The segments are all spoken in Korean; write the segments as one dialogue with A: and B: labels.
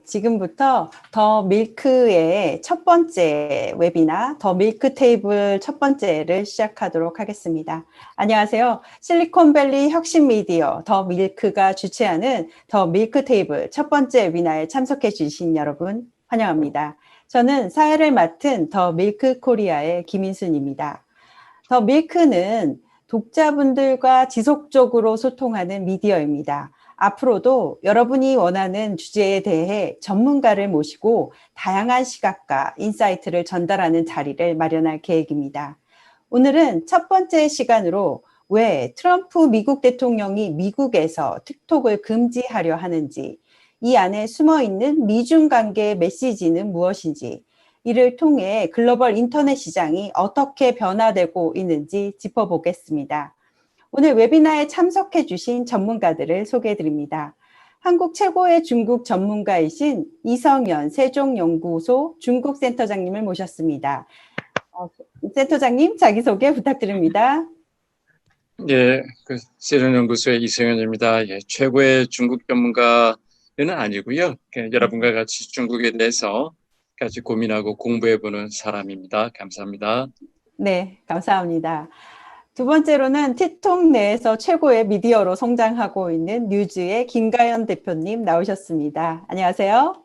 A: 지금부터 더 밀크의 첫 번째 웨비나 더 밀크 테이블 첫 번째를 시작하도록 하겠습니다. 안녕하세요. 실리콘밸리 혁신 미디어 더 밀크가 주최하는 더 밀크 테이블 첫 번째 웨비나에 참석해 주신 여러분 환영합니다. 저는 사회를 맡은 더 밀크 코리아의 김인순입니다. 더 밀크는 독자분들과 지속적으로 소통하는 미디어입니다. 앞으로도 여러분이 원하는 주제에 대해 전문가를 모시고 다양한 시각과 인사이트를 전달하는 자리를 마련할 계획입니다. 오늘은 첫 번째 시간으로 왜 트럼프 미국 대통령이 미국에서 틱톡을 금지하려 하는지, 이 안에 숨어있는 미중 관계의 메시지는 무엇인지, 이를 통해 글로벌 인터넷 시장이 어떻게 변화되고 있는지 짚어보겠습니다. 오늘 웨비나에 참석해 주신 전문가들을 소개해 드립니다. 한국 최고의 중국 전문가이신 이성연 세종연구소 중국센터장님을 모셨습니다. 센터장님 자기소개 부탁드립니다.
B: 예, 세종연구소의 이성현입니다. 예, 최고의 중국 전문가는 아니고요. 여러분과 같이 중국에 대해서 같이 고민하고 공부해보는 사람입니다. 감사합니다.
A: 네, 감사합니다. 두 번째로는 틱톡 내에서 최고의 미디어로 성장하고 있는 뉴즈의 김가연 대표님 나오셨습니다. 안녕하세요.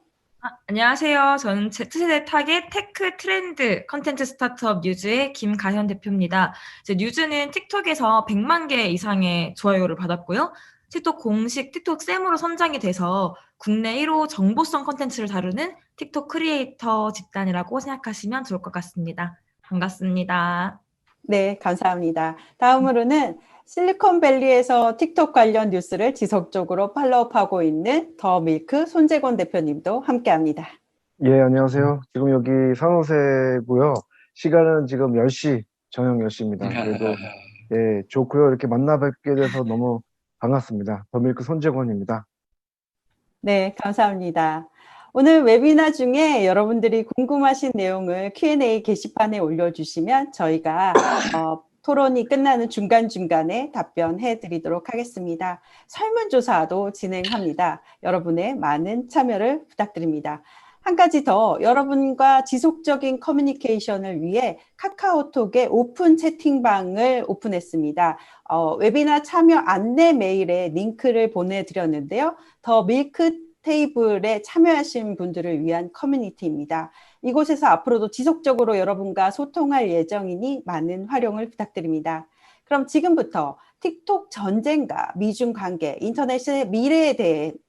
C: 안녕하세요. 저는 Z세대 타겟 테크 트렌드 컨텐츠 스타트업 뉴즈의 김가현 대표입니다. 뉴즈는 틱톡에서 100만 개 이상의 좋아요를 받았고요. 틱톡 공식 틱톡 쌤으로 선정이 돼서 국내 1호 정보성 컨텐츠를 다루는 틱톡 크리에이터 집단이라고 생각하시면 좋을 것 같습니다. 반갑습니다.
A: 네, 감사합니다. 다음으로는 실리콘밸리에서 틱톡 관련 뉴스를 지속적으로 팔로우하고 있는 더 밀크 손재권 대표님도 함께합니다.
D: 예, 안녕하세요. 지금 여기 산호세고요. 시간은 지금 10시, 저녁 10시입니다. 그래도 예, 좋고요. 이렇게 만나 뵙게 돼서 너무 반갑습니다. 더 밀크 손재권입니다.
A: 네, 감사합니다. 오늘 웨비나 중에 여러분들이 궁금하신 내용을 Q&A 게시판에 올려주시면 저희가 토론이 끝나는 중간중간에 답변해 드리도록 하겠습니다. 설문조사도 진행합니다. 여러분의 많은 참여를 부탁드립니다. 한 가지 더, 여러분과 지속적인 커뮤니케이션을 위해 카카오톡의 오픈 채팅방을 오픈했습니다. 웨비나 참여 안내 메일에 링크를 보내드렸는데요. 더 밀크 테이블에 참여하신 분들을 위한 커뮤니티입니다. 이곳에서 앞으로도 지속적으로 여러분과 소통할 예정이니 많은 활용을 부탁드립니다. 그럼 지금부터 틱톡 전쟁과 미중 관계, 인터넷의 미래에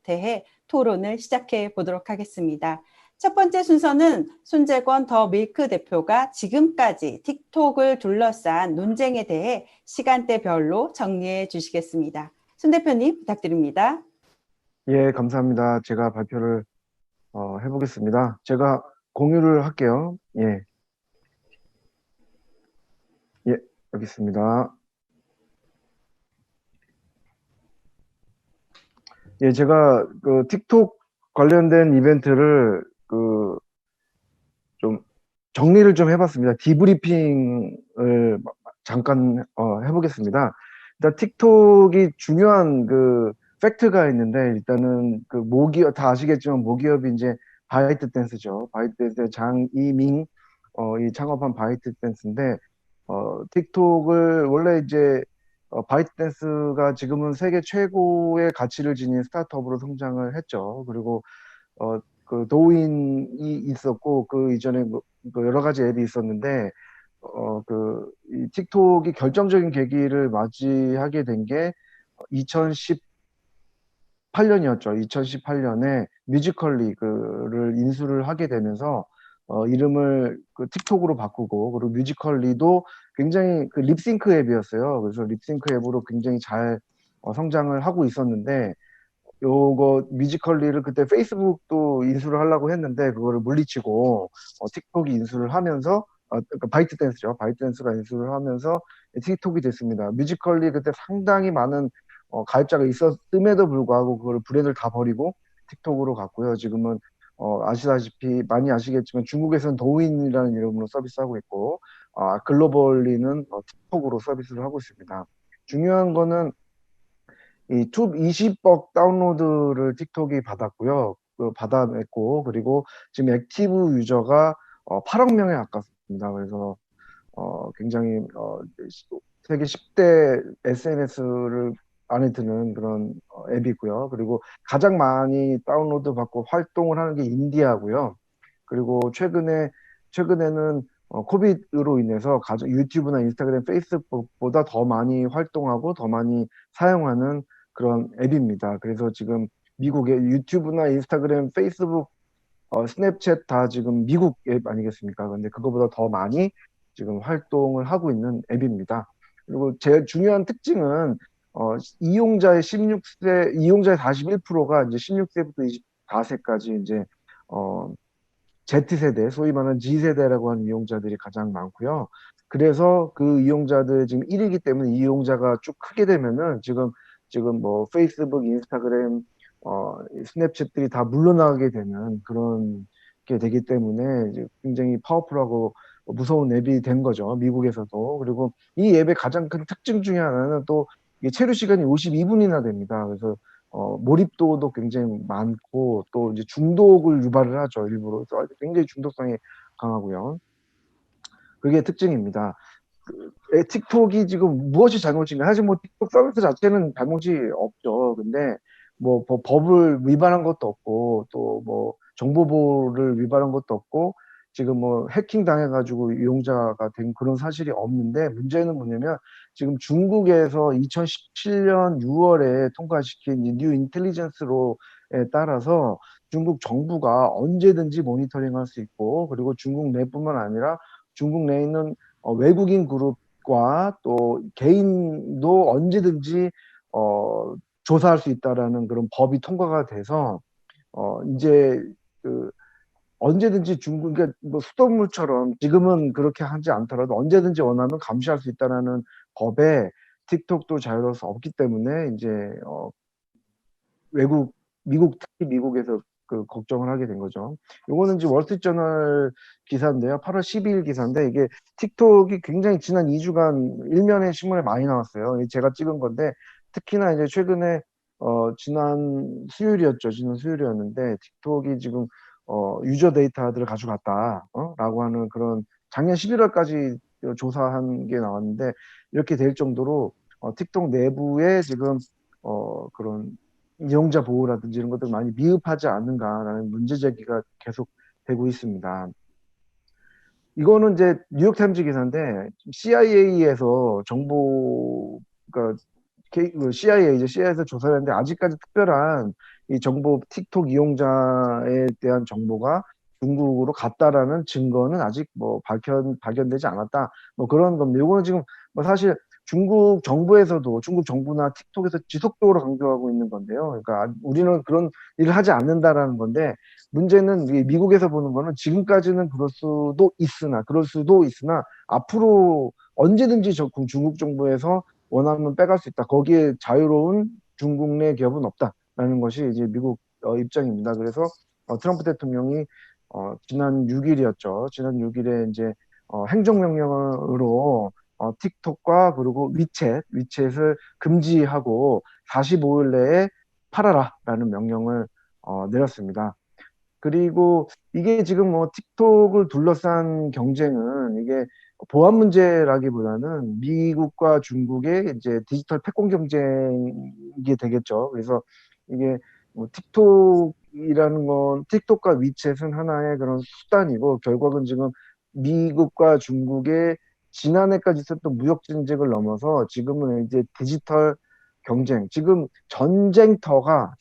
A: 대해 토론을 시작해 보도록 하겠습니다. 첫 번째 순서는 손재권 더 밀크 대표가 지금까지 틱톡을 둘러싼 논쟁에 대해 시간대별로 정리해 주시겠습니다. 손 대표님 부탁드립니다.
D: 예, 감사합니다. 제가 발표를 해보겠습니다. 제가 공유를 할게요. 예, 여기 있습니다. 예, 제가 그 틱톡 관련된 이벤트를 좀 정리를 좀 해봤습니다. 디브리핑을 잠깐 해보겠습니다. 일단 틱톡이 중요한 그 팩트가 있는데, 일단은 그 모기업 다 아시겠지만 모기업이 이제 바이트댄스죠. 바이트댄스의 장이밍 이 창업한 바이트댄스인데, 틱톡을 원래 이제 바이트댄스가 지금은 세계 최고의 가치를 지닌 스타트업으로 성장을 했죠. 그리고 그 도우인이 있었고 그 이전에 그 여러 가지 앱이 있었는데 이 틱톡이 결정적인 계기를 맞이하게 된 게 2018년이었죠. 2018년에 뮤지컬리 그를 인수를 하게 되면서 이름을 그 틱톡으로 바꾸고, 그리고 뮤지컬리도 굉장히 그 립싱크 앱이었어요. 그래서 립싱크 앱으로 굉장히 잘 성장을 하고 있었는데, 요거 뮤지컬리를 그때 페이스북도 인수를 하려고 했는데 그거를 물리치고 틱톡이 인수를 하면서 그러니까 바이트댄스죠. 바이트댄스가 인수를 하면서 틱톡이 됐습니다. 뮤지컬리 그때 상당히 많은 가입자가 있었음에도 불구하고 그걸 브랜드를 다 버리고 틱톡으로 갔고요. 지금은 아시다시피 많이 아시겠지만 중국에서는 도우인이라는 이름으로 서비스하고 있고 글로벌리는 틱톡으로 서비스를 하고 있습니다. 중요한 거는 이 툭 20억 다운로드를 틱톡이 받았고요. 받아냈고, 그리고 지금 액티브 유저가 8억 명에 가깝습니다. 그래서 굉장히 세계 10대 SNS를 안에 드는 그런 앱이고요. 그리고 가장 많이 다운로드 받고 활동을 하는 게 인디아고요. 그리고 최근에는 코비드로 인해서 유튜브나 인스타그램, 페이스북보다 더 많이 활동하고 더 많이 사용하는 그런 앱입니다. 그래서 지금 미국의 유튜브나 인스타그램, 페이스북, 스냅챗 다 지금 미국 앱 아니겠습니까? 근데 그거보다 더 많이 지금 활동을 하고 있는 앱입니다. 그리고 제일 중요한 특징은 이용자의 41%가 이제 16세부터 24세까지 이제 어, Z세대, 소위 말하는 G세대라고 하는 이용자들이 가장 많고요. 그래서 그 이용자들 지금 1위기 때문에 이용자가 쭉 크게 되면은 지금 뭐 페이스북, 인스타그램, 스냅챗들이 다 물러나게 되는 그런 게 되기 때문에 이제 굉장히 파워풀하고 무서운 앱이 된 거죠. 미국에서도. 그리고 이 앱의 가장 큰 특징 중에 하나는 또 이게 체류 시간이 52분이나 됩니다. 그래서 몰입도도 굉장히 많고 또 이제 중독을 유발을 하죠. 일부러. 그래서 굉장히 중독성이 강하고요. 그게 특징입니다. 틱톡이 지금 무엇이 잘못인가? 사실 뭐 틱톡 서비스 자체는 잘못이 없죠. 근데 뭐 법을 위반한 것도 없고 또 뭐 정보보호를 위반한 것도 없고 지금 뭐 해킹 당해가지고 이용자가 된 그런 사실이 없는데 문제는 뭐냐면 지금 중국에서 2017년 6월에 통과시킨 이 뉴 인텔리전스 로에 따라서 중국 정부가 언제든지 모니터링할 수 있고 그리고 중국 내뿐만 아니라 중국 내에 있는 외국인 그룹과 또 개인도 언제든지 조사할 수 있다라는 그런 법이 통과가 돼서 이제 그 언제든지 중국 그러니까 뭐 수돗물처럼 지금은 그렇게 하지 않더라도 언제든지 원하면 감시할 수 있다라는 법에 틱톡도 자유로울 수 없기 때문에 이제 특히 미국에서 그 걱정을 하게 된 거죠. 요거는 지금 월스트리트저널 기사인데요. 8월 12일 기사인데 이게 틱톡이 굉장히 지난 2주간 일면의 신문에 많이 나왔어요. 제가 찍은 건데 특히나 이제 최근에 지난 수요일이었죠. 지난 수요일이었는데 틱톡이 지금 유저 데이터들을 가져갔다, 라고 하는 그런 작년 11월까지 조사한 게 나왔는데 이렇게 될 정도로 틱톡 내부에 지금 그런 이용자 보호라든지 이런 것들 많이 미흡하지 않는가라는 문제 제기가 계속 되고 있습니다. 이거는 이제 뉴욕타임즈 기사인데 CIA에서 그러니까 CIA에서 조사를 했는데 아직까지 특별한 이 정보 틱톡 이용자에 대한 정보가 중국으로 갔다라는 증거는 아직 뭐 발견되지 않았다. 뭐 그런 겁니다. 이거는 지금 뭐 사실 중국 정부나 틱톡에서 지속적으로 강조하고 있는 건데요. 그러니까 우리는 그런 일을 하지 않는다라는 건데 문제는 미국에서 보는 거는 지금까지는 그럴 수도 있으나 앞으로 언제든지 중국 정부에서 원하면 빼갈 수 있다. 거기에 자유로운 중국 내 기업은 없다라는 것이 이제 미국 입장입니다. 그래서 트럼프 대통령이 지난 6일이었죠. 지난 6일에 이제 행정명령으로 틱톡과 그리고 위챗을 금지하고 45일 내에 팔아라라는 명령을 내렸습니다. 그리고 이게 지금 뭐 틱톡을 둘러싼 경쟁은 이게 보안 문제라기보다는 미국과 중국의 이제 디지털 패권 경쟁이 되겠죠. 그래서 이게 뭐 틱톡과 위챗은 하나의 그런 수단이고 결국은 지금 미국과 중국의 지난해까지 있었던 무역 전쟁을 넘어서 지금은 이제 디지털 경쟁, 지금 전쟁터가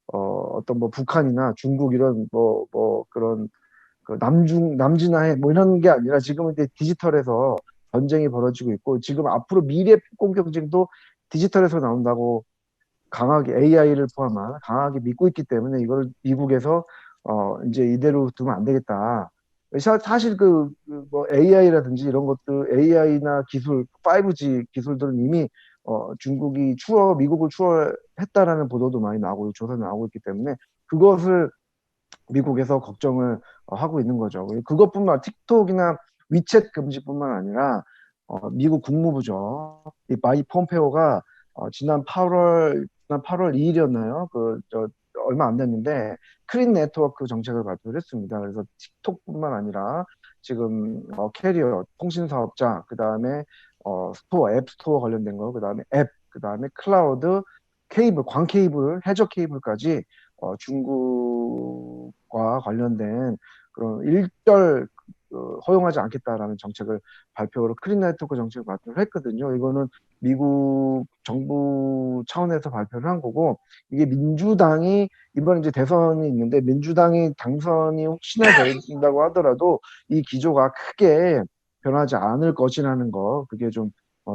D: 어떤 뭐 북한이나 중국 이런 그런 그 남진아해 뭐 이런 게 아니라 지금은 이제 디지털에서 전쟁이 벌어지고 있고 지금 앞으로 미래 패권 경쟁도 디지털에서 나온다고 강하게 AI를 포함한 강하게 믿고 있기 때문에 이걸 미국에서 이제 이대로 두면 안 되겠다. 사실 뭐 AI라든지 이런 것들 AI나 기술 5G 기술들은 이미 중국이 미국을 추월했다라는 보도도 많이 나오고 조사도 나오고 있기 때문에 그것을 미국에서 걱정을 하고 있는 거죠. 틱톡이나 위챗 금지뿐만 아니라 미국 국무부죠. 이 마이크 폼페오가 지난 8월 2일이었나요? 얼마 안 됐는데 크린 네트워크 정책을 발표를 했습니다. 그래서 틱톡뿐만 아니라 지금 캐리어, 통신 사업자, 그 다음에 스토어, 앱 스토어 관련된 거, 그 다음에 앱, 그 다음에 클라우드, 케이블, 광 케이블, 해저 케이블까지 중국과 관련된 그런 일절 허용하지 않겠다라는 정책을 발표로 크린 네트워크 정책을 발표를 했거든요. 이거는 미국 정부 차원에서 발표를 한 거고, 이게 민주당이 이번에 이제 대선이 있는데 민주당이 당선이 혹시나 된다고 하더라도 이 기조가 크게 변하지 않을 것이라는 거, 그게 좀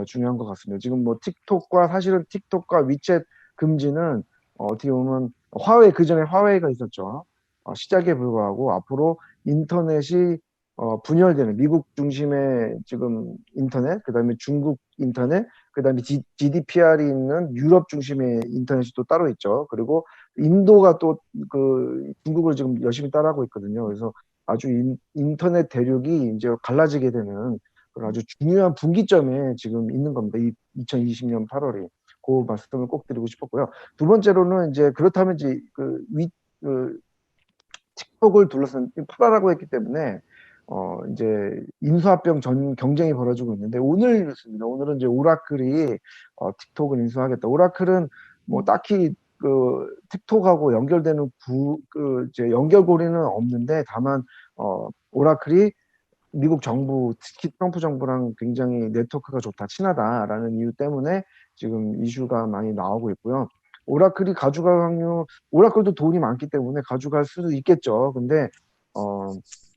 D: 중요한 것 같습니다. 지금 뭐 틱톡과 사실은 틱톡과 위챗 금지는 어떻게 보면 화웨이, 그 전에 화웨이가 있었죠. 시작에 불과하고 앞으로 인터넷이 분열되는 미국 중심의 지금 인터넷, 그 다음에 중국 인터넷, 그 다음에 GDPR이 있는 유럽 중심의 인터넷이 또 따로 있죠. 그리고 인도가 또 그 중국을 지금 열심히 따라하고 있거든요. 그래서 아주 인터넷 대륙이 이제 갈라지게 되는 그런 아주 중요한 분기점에 지금 있는 겁니다. 이 2020년 8월이. 그 말씀을 꼭 드리고 싶었고요. 두 번째로는 이제 그렇다면 이제 그 틱톡을 둘러싼 팔아라고 했기 때문에 이제 인수합병 전 경쟁이 벌어지고 있는데 오늘 뉴스입니다. 오늘은 이제 오라클이 틱톡을 인수하겠다. 오라클은 뭐 딱히 그 틱톡하고 연결되는 이제 연결고리는 없는데 다만 오라클이 미국 정부, 특히 트럼프 정부랑 굉장히 네트워크가 좋다, 친하다라는 이유 때문에 지금 이슈가 많이 나오고 있고요. 오라클이 가져갈 확률, 오라클도 돈이 많기 때문에 가져갈 수도 있겠죠. 근데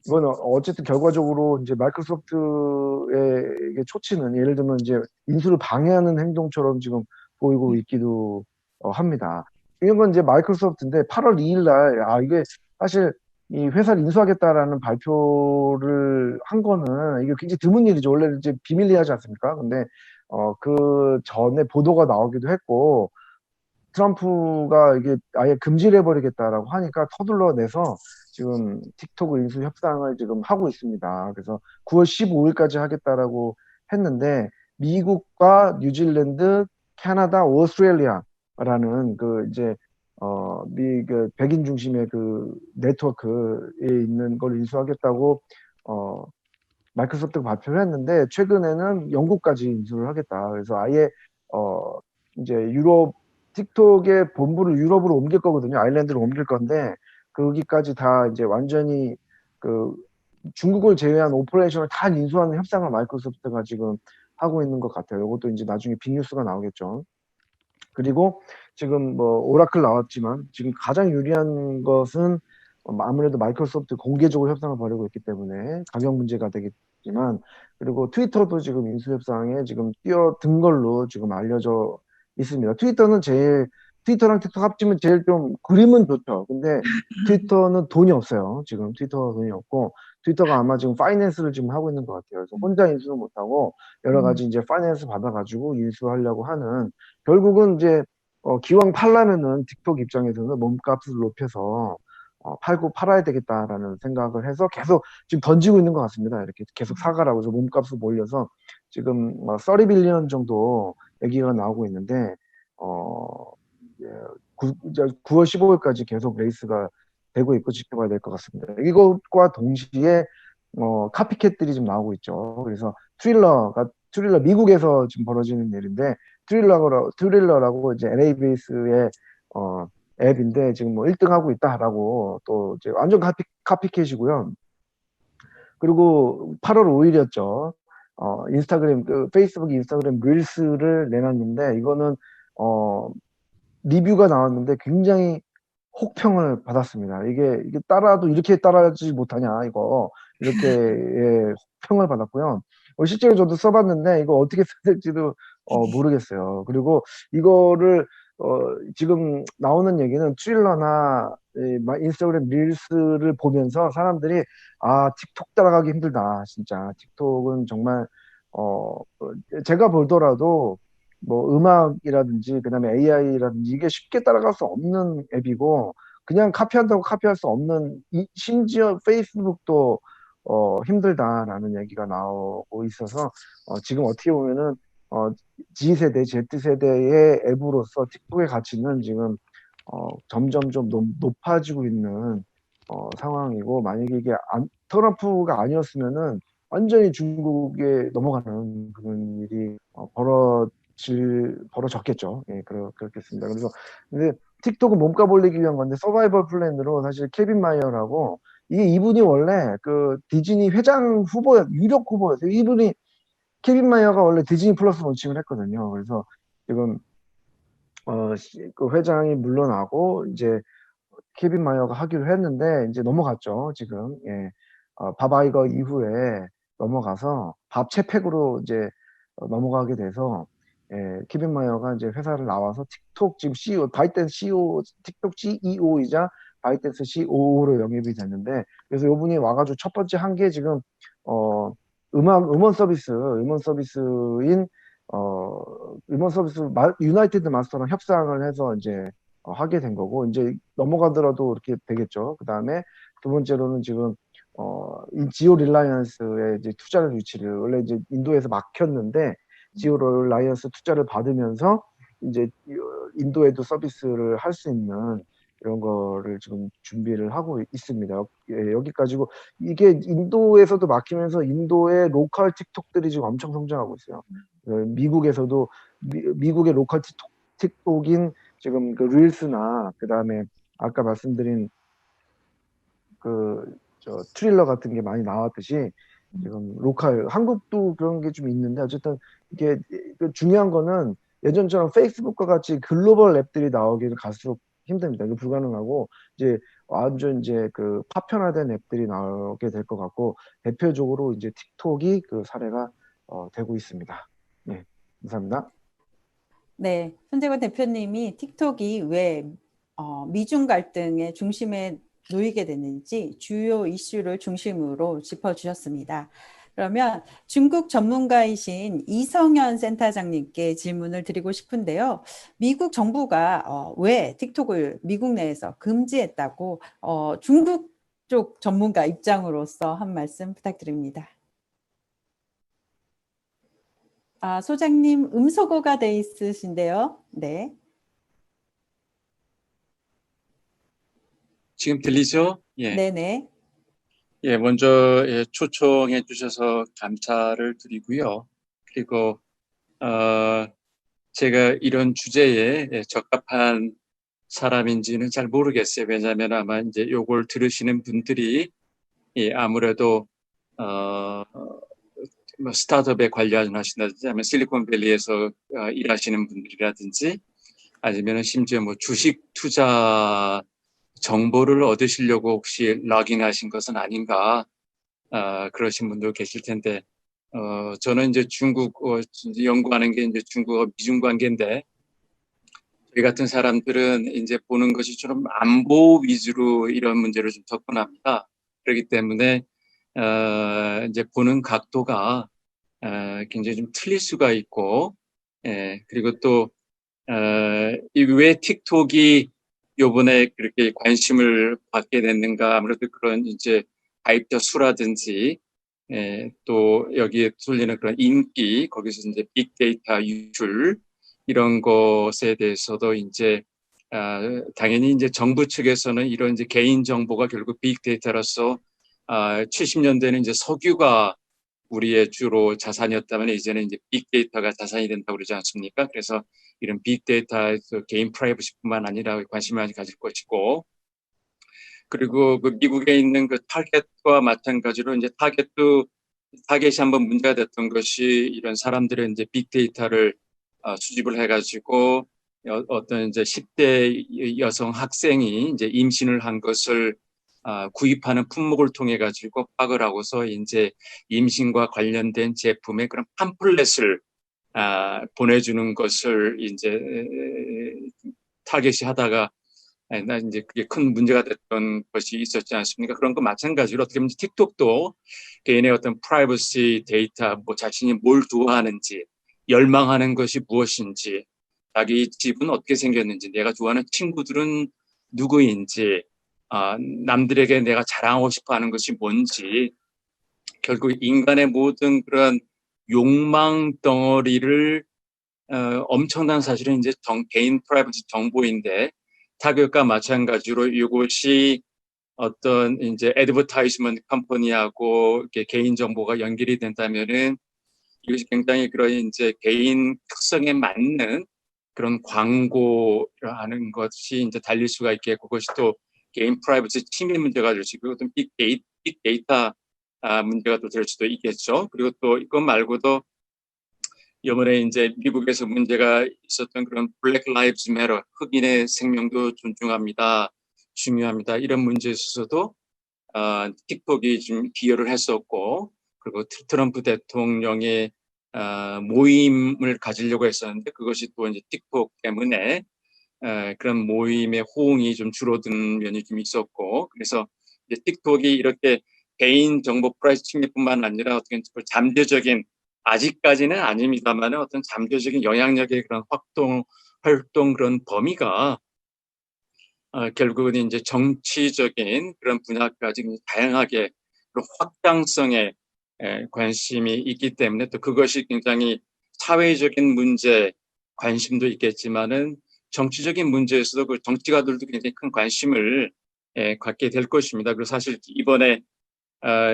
D: 이건 어쨌든 결과적으로 이제 마이크로소프트의 이게 초치는 예를 들면 이제 인수를 방해하는 행동처럼 지금 보이고 있기도 합니다. 이런 건 이제 마이크로소프트인데 8월 2일 날 이게 사실 이 회사를 인수하겠다라는 발표를 한 거는 이게 굉장히 드문 일이죠. 원래 이제 비밀리에 하지 않습니까? 근데 그 전에 보도가 나오기도 했고 트럼프가 이게 아예 금지를 해버리겠다라고 하니까 터둘러내서 지금 틱톡 인수 협상을 지금 하고 있습니다. 그래서 9월 15일까지 하겠다라고 했는데 미국과 뉴질랜드, 캐나다, 오스트레일리아라는 그 이제 그 백인 중심의 그 네트워크에 있는 걸 인수하겠다고 마이크로소프트가 발표를 했는데 최근에는 영국까지 인수를 하겠다. 그래서 아예 이제 유럽 틱톡의 본부를 유럽으로 옮길 거거든요. 아일랜드로 옮길 건데 거기까지 다 이제 완전히 그 중국을 제외한 오퍼레이션을 다 인수하는 협상을 마이크로소프트가 지금 하고 있는 것 같아요. 이것도 이제 나중에 빅뉴스가 나오겠죠. 그리고 지금 뭐 오라클 나왔지만 지금 가장 유리한 것은 아무래도 마이크로소프트 공개적으로 협상을 벌이고 있기 때문에 가격 문제가 되겠지만 그리고 트위터도 지금 인수 협상에 지금 뛰어든 걸로 지금 알려져 있습니다. 트위터랑 틱톡 합치면 제일 좀 그림은 좋죠. 근데 트위터는 돈이 없어요. 지금 트위터가 돈이 없고 트위터가 아마 지금 파이낸스를 지금 하고 있는 것 같아요. 그래서 혼자 인수는 못하고 여러 가지 이제 파이낸스 받아가지고 인수하려고 하는 결국은 이제 기왕 팔려면은 틱톡 입장에서는 몸값을 높여서 팔아야 되겠다라는 생각을 해서 계속 지금 던지고 있는 것 같습니다. 이렇게 계속 사가라고 해서 몸값을 몰려서 지금 30빌리언 정도 얘기가 나오고 있는데 예, 9월 15일까지 계속 레이스가 되고 있고 지켜봐야 될 것 같습니다. 이것과 동시에 카피캣들이 지금 나오고 있죠. 그래서 트릴러 미국에서 지금 벌어지는 일인데 트릴러라고 이제 LA 베이스의 앱인데 지금 뭐 1등 하고 있다라고 또 이제 완전 카피캣이고요. 그리고 8월 5일이었죠. 페이스북 인스타그램 릴스를 내놨는데 이거는 리뷰가 나왔는데 굉장히 혹평을 받았습니다. 이게 따라도 이렇게 따라하지 못하냐 이거 이렇게 혹평을 받았고요. 실제로 저도 써봤는데 이거 어떻게 써야 될지도 모르겠어요. 그리고 이거를 지금 나오는 얘기는 트릴러나 인스타그램 릴스를 보면서 사람들이 틱톡 따라가기 힘들다. 진짜 틱톡은 정말 제가 보더라도 뭐 음악이라든지 그다음에 AI라든지 이게 쉽게 따라갈 수 없는 앱이고 그냥 카피한다고 카피할 수 없는 심지어 페이스북도 힘들다라는 얘기가 나오고 있어서 지금 어떻게 보면은 G세대, Z세대의 앱으로서 틱톡의 가치는 지금 점점 좀 높아지고 있는 상황이고, 만약에 이게 트럼프가 아니었으면은 완전히 중국에 넘어가는 그런 일이 벌어졌겠죠. 예, 그렇겠습니다. 그래서 근데 틱톡은 몸값 올리기 위한 건데 서바이벌 플랜으로 사실 케빈 마이어라고, 이분이 원래 그 디즈니 회장 유력 후보였어요. 이분이 케빈 마이어가 원래 디즈니 플러스 론칭을 했거든요. 그래서 지금 그 회장이 물러나고 이제 케빈 마이어가 하기로 했는데 이제 넘어갔죠. 지금 예. 밥 아이거 이후에 넘어가서 밥 채팩으로 이제 넘어가게 돼서, 예, 케빈 마이어가 이제 회사를 나와서 틱톡 지금 CEO, 바이트댄스 CEO, 틱톡 CEO이자 바이트댄스 COO로 영입이 됐는데, 그래서 이분이 와가지고 첫 번째 한 게 지금 음원 서비스인 음원 서비스 유나이티드 마스터랑 협상을 해서 이제 하게 된 거고, 이제 넘어가더라도 이렇게 되겠죠. 그 다음에 두 번째로는 지금 이 지오 릴라이언스에 이제 투자를 유치를, 원래 이제 인도에서 막혔는데 지오 릴라이언스 투자를 받으면서 이제 인도에도 서비스를 할 수 있는 이런 거를 지금 준비를 하고 있습니다. 예, 여기까지고, 이게 인도에서도 막히면서 인도의 로컬 틱톡들이 지금 엄청 성장하고 있어요. 미국에서도 미국의 로컬 틱톡인 지금 그 릴스나, 그 다음에 아까 말씀드린 트릴러 같은 게 많이 나왔듯이 지금 로컬, 한국도 그런 게 좀 있는데, 어쨌든 이게 중요한 거는 예전처럼 페이스북과 같이 글로벌 앱들이 나오기는 갈수록 힘듭니다. 이게 불가능하고, 이제 완전 이제 그 파편화된 앱들이 나오게 될 것 같고, 대표적으로 이제 틱톡이 그 사례가 되고 있습니다. 네, 감사합니다.
A: 네, 손재건 대표님이 틱톡이 왜 미중 갈등의 중심에 놓이게 됐는지 주요 이슈를 중심으로 짚어주셨습니다. 그러면 중국 전문가이신 이성현 센터장님께 질문을 드리고 싶은데요. 미국 정부가 왜 틱톡을 미국 내에서 금지했다고 중국 쪽 전문가 입장으로서 한 말씀 부탁드립니다. 소장님 음소거가 돼 있으신데요. 네.
B: 지금 들리죠? 예.
A: 네네.
B: 예, 먼저 초청해 주셔서 감사를 드리고요. 그리고 제가 이런 주제에 적합한 사람인지는 잘 모르겠어요. 왜냐하면 아마 이제 요걸 들으시는 분들이 아무래도 뭐 스타트업에 관련하신다든지, 아니면 실리콘밸리에서 일하시는 분들이라든지, 아니면 심지어 뭐 주식 투자 정보를 얻으시려고 혹시 로그인하신 것은 아닌가, 그러신 분도 계실 텐데, 저는 이제 중국 연구하는 게 이제 중국어 미중 관계인데, 저희 같은 사람들은 이제 보는 것이 좀 안보 위주로 이런 문제를 좀 접근합니다. 그렇기 때문에 이제 보는 각도가 굉장히 좀 틀릴 수가 있고, 그리고 또 왜 틱톡이 요번에 그렇게 관심을 받게 됐는가, 아무래도 그런 이제 가입자 수라든지, 또 여기에 쏠리는 그런 인기, 거기서 이제 빅데이터 유출, 이런 것에 대해서도 이제 당연히 이제 정부 측에서는 이런 이제 개인 정보가 결국 빅데이터로서 70년대는 이제 석유가 우리의 주로 자산이었다면 이제는 이제 빅데이터가 자산이 된다고 그러지 않습니까? 그래서 이런 빅데이터에서 개인 프라이버시뿐만 아니라 관심을 많이 가질 것이고, 그리고 그 미국에 있는 그 타겟과 마찬가지로 이제 타겟이 한번 문제가 됐던 것이, 이런 사람들의 이제 빅데이터를 수집을 해가지고 어떤 이제 10대 여성 학생이 이제 임신을 한 것을 구입하는 품목을 통해 가지고 파악을 하고서 이제 임신과 관련된 제품의 그런 팜플렛을 보내주는 것을 이제 타겟이 하다가 나 이제 그게 큰 문제가 됐던 것이 있었지 않습니까? 그런 거 마찬가지로 어떻게 보면 틱톡도 개인의 어떤 프라이버시 데이터, 뭐 자신이 뭘 좋아하는지, 열망하는 것이 무엇인지, 자기 집은 어떻게 생겼는지, 내가 좋아하는 친구들은 누구인지, 남들에게 내가 자랑하고 싶어하는 것이 뭔지, 결국 인간의 모든 그런 욕망 덩어리를 엄청난, 사실은 이제 개인 프라이버시 정보인데 타격과 마찬가지로 이것이 어떤 이제 애드버타이즈먼트 컴퍼니하고 이렇게 개인 정보가 연결이 된다면은 이것이 굉장히 그런 이제 개인 특성에 맞는 그런 광고라는 것이 이제 달릴 수가 있겠고, 그것이 또 개인 프라이버시 침해 문제가 될 수 있고, 어떤 빅데이터 문제가 또 될 수도 있겠죠. 그리고 또 이것 말고도 이번에 이제 미국에서 문제가 있었던 그런 블랙 라이브즈 매터, 흑인의 생명도 존중합니다, 중요합니다, 이런 문제에 있어서도 틱톡이 좀 기여를 했었고, 그리고 트럼프 대통령의 모임을 가지려고 했었는데 그것이 또 이제 틱톡 때문에 그런 모임의 호응이 좀 줄어든 면이 좀 있었고, 그래서 이제 틱톡이 이렇게 개인 정보 프라이버시 침해뿐만 아니라 어떻게 잠재적인, 아직까지는 아닙니다만 어떤 잠재적인 영향력의 그런 활동 그런 범위가 결국은 이제 정치적인 그런 분야까지 다양하게 그런 확장성에 관심이 있기 때문에, 또 그것이 굉장히 사회적인 문제 관심도 있겠지만은 정치적인 문제에서도 그 정치가들도 굉장히 큰 관심을 갖게 될 것입니다. 그리고 사실 이번에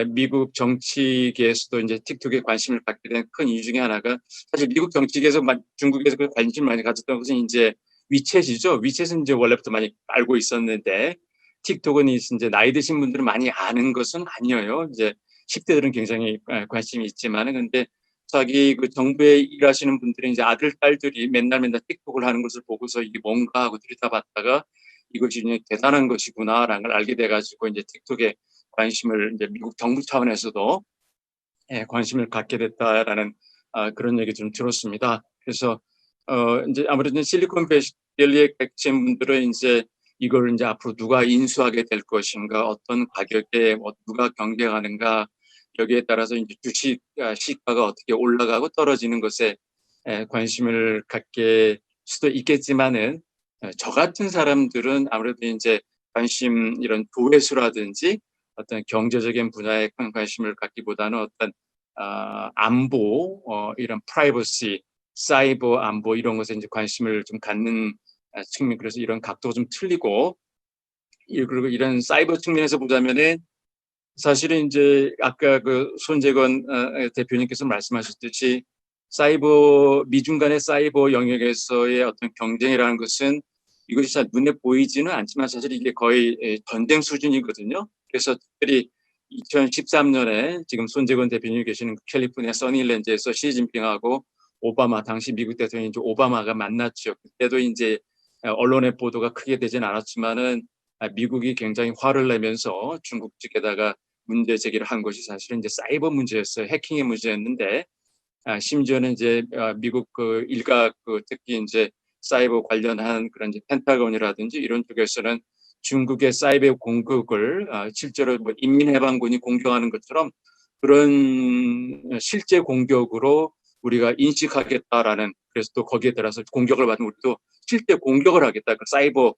B: 미국 정치계에서도 이제 틱톡에 관심을 갖게 된 큰 이유 중에 하나가, 사실 미국 정치계에서 중국에서 그 관심을 많이 가졌던 것은 이제 위챗이죠. 위챗은 이제 원래부터 많이 알고 있었는데, 틱톡은 이제 나이 드신 분들은 많이 아는 것은 아니에요. 이제 10대들은 굉장히 관심이 있지만은, 근데 자기 그 정부에 일하시는 분들이 이제 아들, 딸들이 맨날 틱톡을 하는 것을 보고서 이게 뭔가 하고 들여다봤다가 이것이 그냥 대단한 것이구나라는 걸 알게 돼가지고 이제 틱톡에 관심을, 이제 미국 정부 차원에서도 관심을 갖게 됐다라는 그런 얘기 좀 들었습니다. 그래서 이제 아무래도 실리콘밸리에 계신 분들은 이제 이걸 이제 앞으로 누가 인수하게 될 것인가, 어떤 가격에 누가 경쟁하는가, 여기에 따라서 이제 주식 시가가 어떻게 올라가고 떨어지는 것에 관심을 갖게 수도 있겠지만은, 저 같은 사람들은 아무래도 이제 관심, 이런 조회수라든지 어떤 경제적인 분야에 큰 관심을 갖기보다는 어떤 안보, 이런 프라이버시, 사이버 안보 이런 것에 이제 관심을 좀 갖는 측면, 그래서 이런 각도가 좀 틀리고, 그리고 이런 사이버 측면에서 보자면은 사실은 이제 아까 그 손재건 대표님께서 말씀하셨듯이 미중 간의 사이버 영역에서의 어떤 경쟁이라는 것은 이것이 잘 눈에 보이지는 않지만 사실 이게 거의 전쟁 수준이거든요. 그래서 특별히 2013년에 지금 손재건 대표님이 계시는 캘리포니아 써니랜드에서 시진핑하고 오바마, 당시 미국 대통령 오바마가 만났죠. 그때도 이제 언론의 보도가 크게 되진 않았지만은 미국이 굉장히 화를 내면서 중국 측에다가 문제 제기를 한 것이 사실은 이제 사이버 문제였어요. 해킹의 문제였는데, 심지어는 이제 미국 그 일각 특히 이제 사이버 관련한 그런 이제 펜타곤이라든지 이런 쪽에서는 중국의 사이버 공격을 실제로 뭐 인민해방군이 공격하는 것처럼 그런 실제 공격으로 우리가 인식하겠다라는, 그래서 또 거기에 따라서 공격을 받으면 우리도 실제 공격을 하겠다, 그 사이버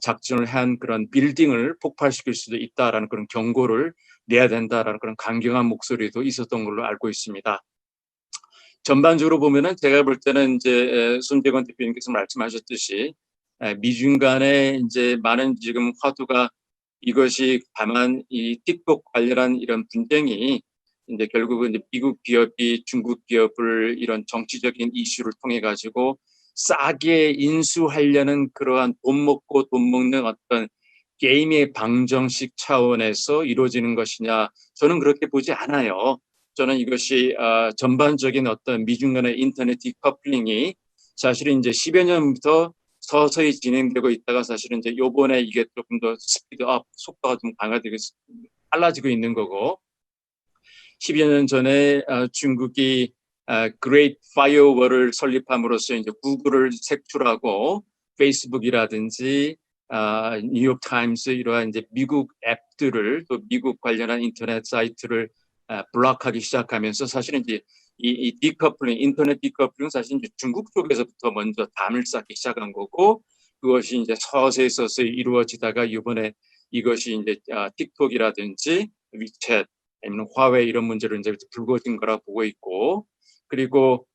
B: 작전을 한 그런 빌딩을 폭발시킬 수도 있다라는 그런 경고를 내야 된다라는 그런 강경한 목소리도 있었던 걸로 알고 있습니다. 전반적으로 보면은 제가 볼 때는 이제 손재건 대표님께서 말씀하셨듯이 미중 간에 이제 많은 지금 화두가, 이것이 다만 이 틱톡 관련한 이런 분쟁이 이제 결국은 이제 미국 기업이 중국 기업을 이런 정치적인 이슈를 통해 가지고 싸게 인수하려는 그러한 돈 먹고 돈 먹는 어떤 게임의 방정식 차원에서 이루어지는 것이냐, 저는 그렇게 보지 않아요. 저는 이것이 전반적인 어떤 미중 간의 인터넷 디커플링이 사실은 이제 10여 년부터 서서히 진행되고 있다가 사실은 이제 요번에 이게 조금 더 스피드업, 속도가 좀 강화되고 빨라지고 있는 거고, 10여 년 전에 중국이 그레이트 파이어월을 설립함으로써 이제 구글을 색출하고 페이스북이라든지 뉴욕 타임스 이러한 이제 미국 앱들을, 또 미국 관련한 인터넷 사이트를 블락하기 시작하면서 사실은 이제 이 디커플링, 인터넷 디커플링은 사실 이제 중국 쪽에서부터 먼저 담을 쌓기 시작한 거고, 그것이 이제 서서히 이루어지다가 이번에 이것이 이제 틱톡이라든지 위챗 아니면 화웨이 이런 문제로 이제 불거진 거라 보고 있고, 그리고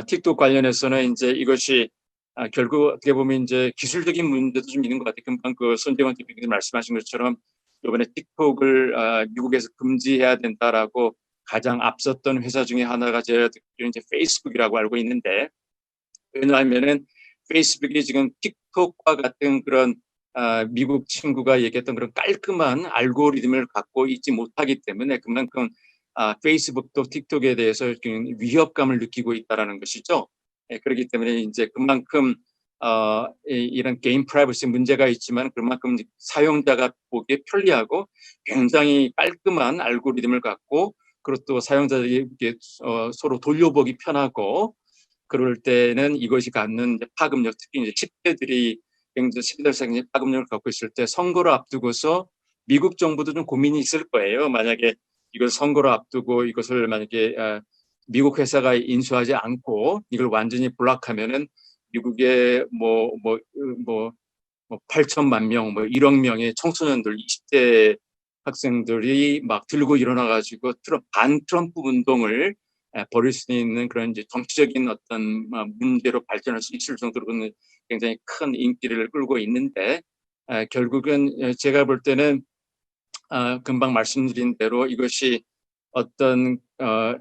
B: 틱톡 관련해서는 이제 이것이 결국 어떻게 보면 이제 기술적인 문제도 좀 있는 것 같아요. 금방 그 손재원 대표님 말씀하신 것처럼 이번에 틱톡을 미국에서 금지해야 된다라고 가장 앞섰던 회사 중에 하나가 제가 듣기로는 이제 페이스북이라고 알고 있는데, 왜냐하면은 페이스북이 지금 틱톡과 같은 그런 미국 친구가 얘기했던 그런 깔끔한 알고리즘을 갖고 있지 못하기 때문에 그만큼 페이스북도 틱톡에 대해서 위협감을 느끼고 있다라는 것이죠. 그렇기 때문에 이제 그만큼 이런 개인 프라이버시 문제가 있지만 그만큼 사용자가 보기에 편리하고 굉장히 깔끔한 알고리즘을 갖고, 그리고 또 사용자들이 서로 돌려보기 편하고, 그럴 때는 이것이 갖는 파급력, 특히 이제 10대들이 굉장히 10대들이 파급력을 갖고 있을 때 선거를 앞두고서 미국 정부도 좀 고민이 있을 거예요. 만약에 이걸 선거를 앞두고 이것을 만약에 미국 회사가 인수하지 않고 이걸 완전히 블락하면은 미국의 8천만 명, 1억 명의 청소년들, 20대 학생들이 막 들고 일어나가지고 반 트럼프 운동을 벌일 수 있는 그런 이제 정치적인 어떤 문제로 발전할 수 있을 정도로는 굉장히 큰 인기를 끌고 있는데, 결국은 제가 볼 때는 금방 말씀드린 대로 이것이 어떤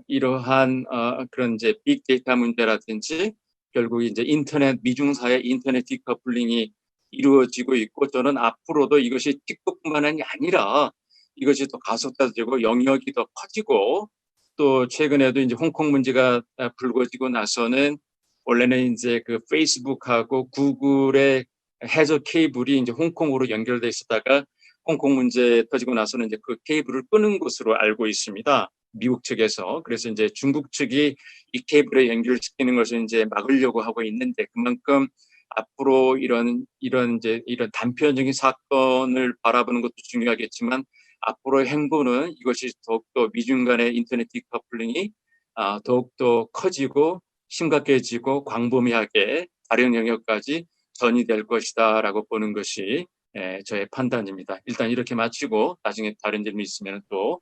B: 이러한 그런 이제 빅데이터 문제라든지 결국 이제 인터넷 미중사의 인터넷 디커플링이 이루어지고 있고, 저는 앞으로도 이것이 틱톡뿐만이 아니라 이것이 또 가속화되고 영역이 더 커지고, 또 최근에도 이제 홍콩 문제가 불거지고 나서는 원래는 이제 그 페이스북하고 구글의 해저 케이블이 이제 홍콩으로 연결돼 있었다가 홍콩 문제 터지고 나서는 이제 그 케이블을 끄는 것으로 알고 있습니다. 미국 측에서. 그래서 이제 중국 측이 이 케이블에 연결시키는 것을 이제 막으려고 하고 있는데, 그만큼 앞으로 이런 단편적인 사건을 바라보는 것도 중요하겠지만 앞으로의 행보는 이것이 더욱더 미중 간의 인터넷 디커플링이 더욱더 커지고 심각해지고 광범위하게 다른 영역까지 전이될 것이다라고 보는 것이 저의 판단입니다. 일단 이렇게 마치고 나중에 다른 질문 있으면 또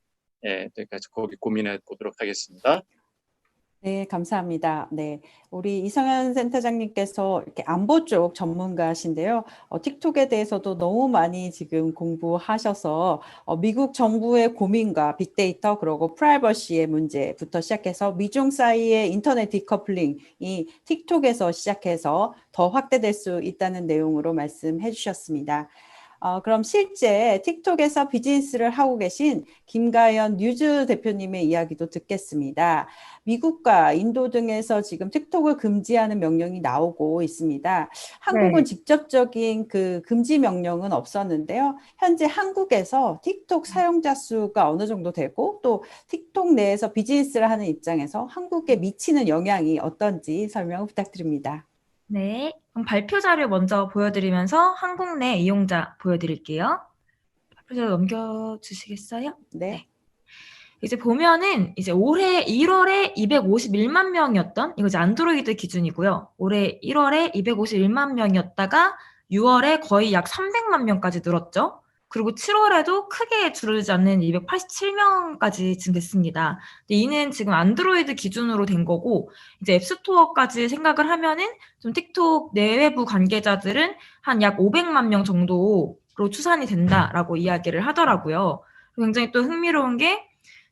B: 거기 고민해 보도록 하겠습니다.
A: 네, 감사합니다. 네, 우리 이성현 센터장님께서 이렇게 안보 쪽 전문가신데요. 틱톡에 대해서도 너무 많이 지금 공부하셔서 미국 정부의 고민과 빅데이터 그리고 프라이버시의 문제부터 시작해서 미중 사이의 인터넷 디커플링이 틱톡에서 시작해서 더 확대될 수 있다는 내용으로 말씀해 주셨습니다. 그럼 실제 틱톡에서 비즈니스를 하고 계신 김가연 뉴즈 대표님의 이야기도 듣겠습니다. 미국과 인도 등에서 지금 틱톡을 금지하는 명령이 나오고 있습니다. 한국은 직접적인 그 금지 명령은 없었는데요. 현재 한국에서 틱톡 사용자 수가 어느 정도 되고 또 틱톡 내에서 비즈니스를 하는 입장에서 한국에 미치는 영향이 어떤지 설명 부탁드립니다.
C: 네, 그럼 발표 자료 먼저 보여드리면서 한국 내 이용자 보여드릴게요. 발표 자료 넘겨주시겠어요?
A: 네.
C: 이제 보면은 이제 올해 1월에 251만 명이었던, 이거 이제 안드로이드 기준이고요. 올해 1월에 251만 명이었다가 6월에 거의 약 300만 명까지 늘었죠. 그리고 7월에도 크게 줄어들지 않는 287명까지 증가했습니다. 이는 지금 안드로이드 기준으로 된 거고, 이제 앱스토어까지 생각을 하면은 좀 틱톡 내외부 관계자들은 한 약 500만 명 정도로 추산이 된다라고 이야기를 하더라고요. 굉장히 또 흥미로운 게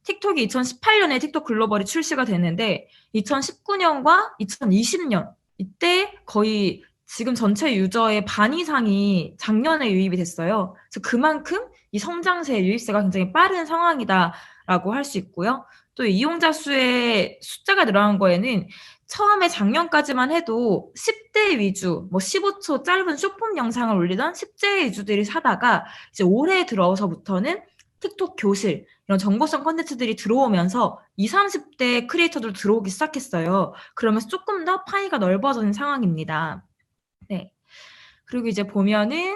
C: 틱톡이 2018년에 틱톡 글로벌이 출시가 되는데 2019년과 2020년 이때 거의 지금 전체 유저의 반 이상이 작년에 유입이 됐어요. 그래서 그만큼 이 성장세 유입세가 굉장히 빠른 상황이다라고 할 수 있고요. 또 이용자 수의 숫자가 늘어난 거에는 처음에 작년까지만 해도 10대 위주, 15초 짧은 쇼폼 영상을 올리던 10대 위주들이 사다가 이제 올해 들어서부터는 틱톡 교실, 이런 정보성 콘텐츠들이 들어오면서 20, 30대 크리에이터들 들어오기 시작했어요. 그러면서 조금 더 파이가 넓어지는 상황입니다. 네. 그리고 이제 보면은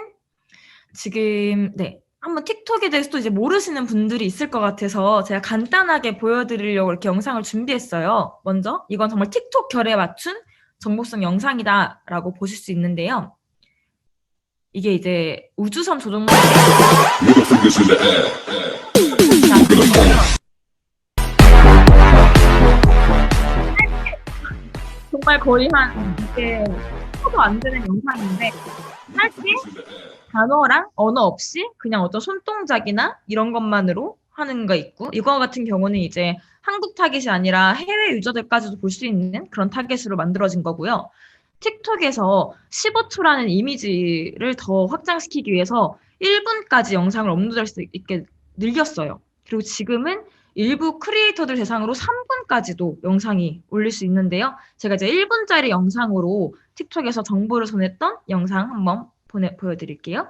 C: 지금, 한번 틱톡에 대해서 또 이제 모르시는 분들이 있을 것 같아서 제가 간단하게 보여드리려고 이렇게 영상을 준비했어요. 먼저, 이건 정말 틱톡 결에 맞춘 정보성 영상이다라고 보실 수 있는데요. 이게 이제 우주선 조종사 정말 거의 한 이게 쳐도 안 되는 영상인데 짧게 단어랑 언어 없이 그냥 어떤 손동작이나 이런 것만으로 하는 거 있고, 이거 같은 경우는 이제 한국 타깃이 아니라 해외 유저들까지도 볼 수 있는 그런 타깃으로 만들어진 거고요. 틱톡에서 15초라는 이미지를 더 확장시키기 위해서 1분까지 영상을 업로드할 수 있게 늘렸어요. 그리고 지금은 일부 크리에이터들 대상으로 3분까지도 영상이 올릴 수 있는데요. 제가 이제 1분짜리 영상으로 틱톡에서 정보를 전했던 영상 한번 보여드릴게요.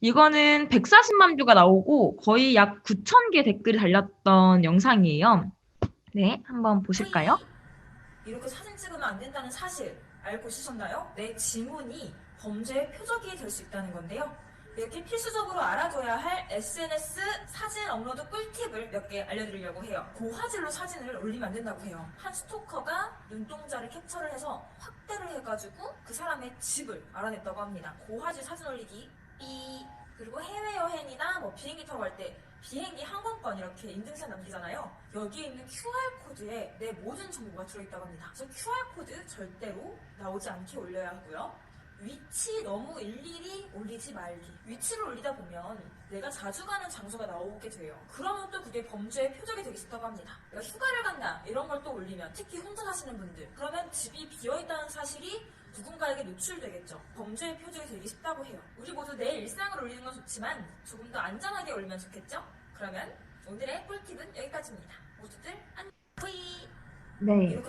C: 이거는 140만 뷰가 나오고 거의 약 9,000개 댓글이 달렸던 영상이에요. 네, 한번 보실까요?
E: 이렇게 사진 찍으면 안 된다는 사실 알고 있으셨나요? 내 지문이 범죄의 표적이 될 수 있다는 건데요. 이렇게 필수적으로 알아둬야 할 SNS 사진 업로드 꿀팁을 몇 개 알려드리려고 해요. 고화질로 사진을 올리면 안 된다고 해요. 한 스토커가 눈동자를 캡처를 해서 확대를 해가지고 그 사람의 집을 알아냈다고 합니다. 고화질 사진 올리기 그리고 해외여행이나 뭐 비행기 타고 갈 때 비행기 항공권 이렇게 인증샷 남기잖아요. 여기에 있는 QR코드에 내 모든 정보가 들어있다고 합니다. 그래서 QR코드 절대로 나오지 않게 올려야 하고요. 위치 너무 일일이 올리지 말기. 위치를 올리다 보면 내가 자주 가는 장소가 나오게 돼요. 그러면 또 그게 범죄의 표적이 되기 쉽다고 합니다. 내가 휴가를 간다 이런 걸 또 올리면, 특히 혼자 사시는 분들, 그러면 집이 비어있다는 사실이 누군가에게 노출되겠죠. 범죄의 표적이 되기 쉽다고 해요. 우리 모두 내 일상을 올리는 건 좋지만 조금 더 안전하게 올리면 좋겠죠? 그러면 오늘의 꿀팁은 여기까지입니다. 모두들 안녕.
C: 네.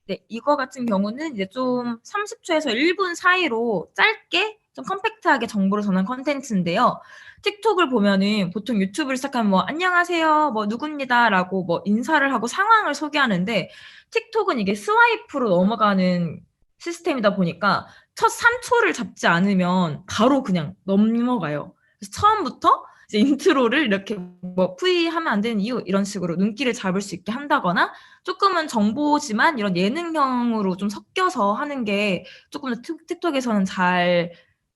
C: 네, 이거 같은 경우는 이제 좀 30초에서 1분 사이로 짧게 좀 컴팩트하게 정보를 전하는 컨텐츠인데요. 틱톡을 보면은 보통 유튜브를 시작하면 뭐 안녕하세요, 뭐 누구입니다라고 뭐 인사를 하고 상황을 소개하는데, 틱톡은 이게 스와이프로 넘어가는 시스템이다 보니까 첫 3초를 잡지 않으면 바로 그냥 넘어가요. 그래서 처음부터 이제 인트로를 이렇게 뭐 하면 안 되는 이유 이런 식으로 눈길을 잡을 수 있게 한다거나, 조금은 정보지만 이런 예능형으로 좀 섞여서 하는 게 조금 더 틱톡에서는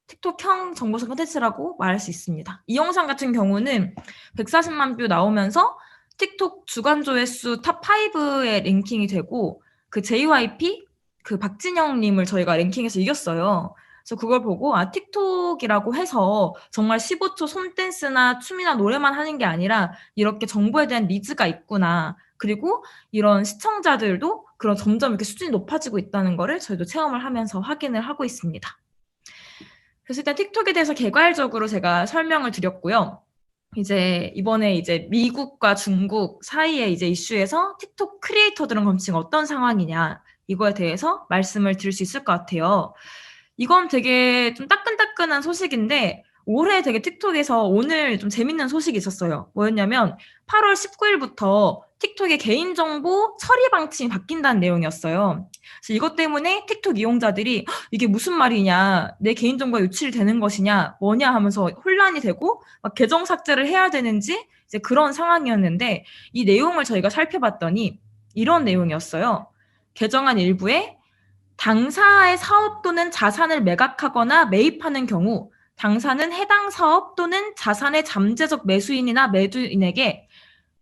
C: 틱톡형 정보성 콘텐츠라고 말할 수 있습니다. 이 영상 같은 경우는 140만 뷰 나오면서 틱톡 주간 조회수 탑 5에 랭킹이 되고, 그 JYP 그 박진영님을 저희가 랭킹에서 이겼어요. 그래서 그걸 보고 틱톡이라고 해서 정말 15초 손댄스나 춤이나 노래만 하는 게 아니라 이렇게 정보에 대한 니즈가 있구나. 그리고 이런 시청자들도 그런 점점 이렇게 수준이 높아지고 있다는 거를 저희도 체험을 하면서 확인을 하고 있습니다. 그래서 일단 틱톡에 대해서 개괄적으로 제가 설명을 드렸고요. 이제 이번에 이제 미국과 중국 사이의 이제 이슈에서 틱톡 크리에이터들은 그럼 지금 어떤 상황이냐, 이거에 대해서 말씀을 드릴 수 있을 것 같아요. 이건 되게 좀 따끈따끈한 소식인데, 올해 되게 틱톡에서 오늘 좀 재밌는 소식이 있었어요. 뭐였냐면 8월 19일부터 틱톡의 개인정보 처리 방침이 바뀐다는 내용이었어요. 그래서 이것 때문에 틱톡 이용자들이 이게 무슨 말이냐, 내 개인정보가 유출이 되는 것이냐, 뭐냐 하면서 혼란이 되고 막 계정 삭제를 해야 되는지 이제 그런 상황이었는데, 이 내용을 저희가 살펴봤더니 이런 내용이었어요. 개정안 일부에 당사의 사업 또는 자산을 매각하거나 매입하는 경우 당사는 해당 사업 또는 자산의 잠재적 매수인이나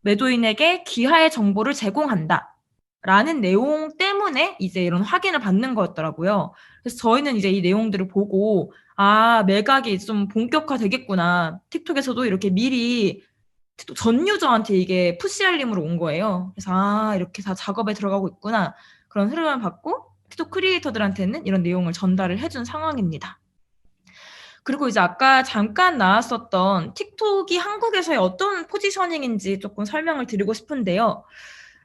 C: 매도인에게 기하의 정보를 제공한다 라는 내용 때문에 이제 이런 확인을 받는 거였더라고요. 그래서 저희는 이제 이 내용들을 보고 매각이 좀 본격화 되겠구나. 틱톡에서도 이렇게 미리 틱톡 전 유저한테 이게 푸시 알림으로 온 거예요. 그래서 이렇게 다 작업에 들어가고 있구나. 그런 흐름을 받고 틱톡 크리에이터들한테는 이런 내용을 전달을 해준 상황입니다. 그리고 이제 아까 잠깐 나왔었던 틱톡이 한국에서의 어떤 포지셔닝인지 조금 설명을 드리고 싶은데요.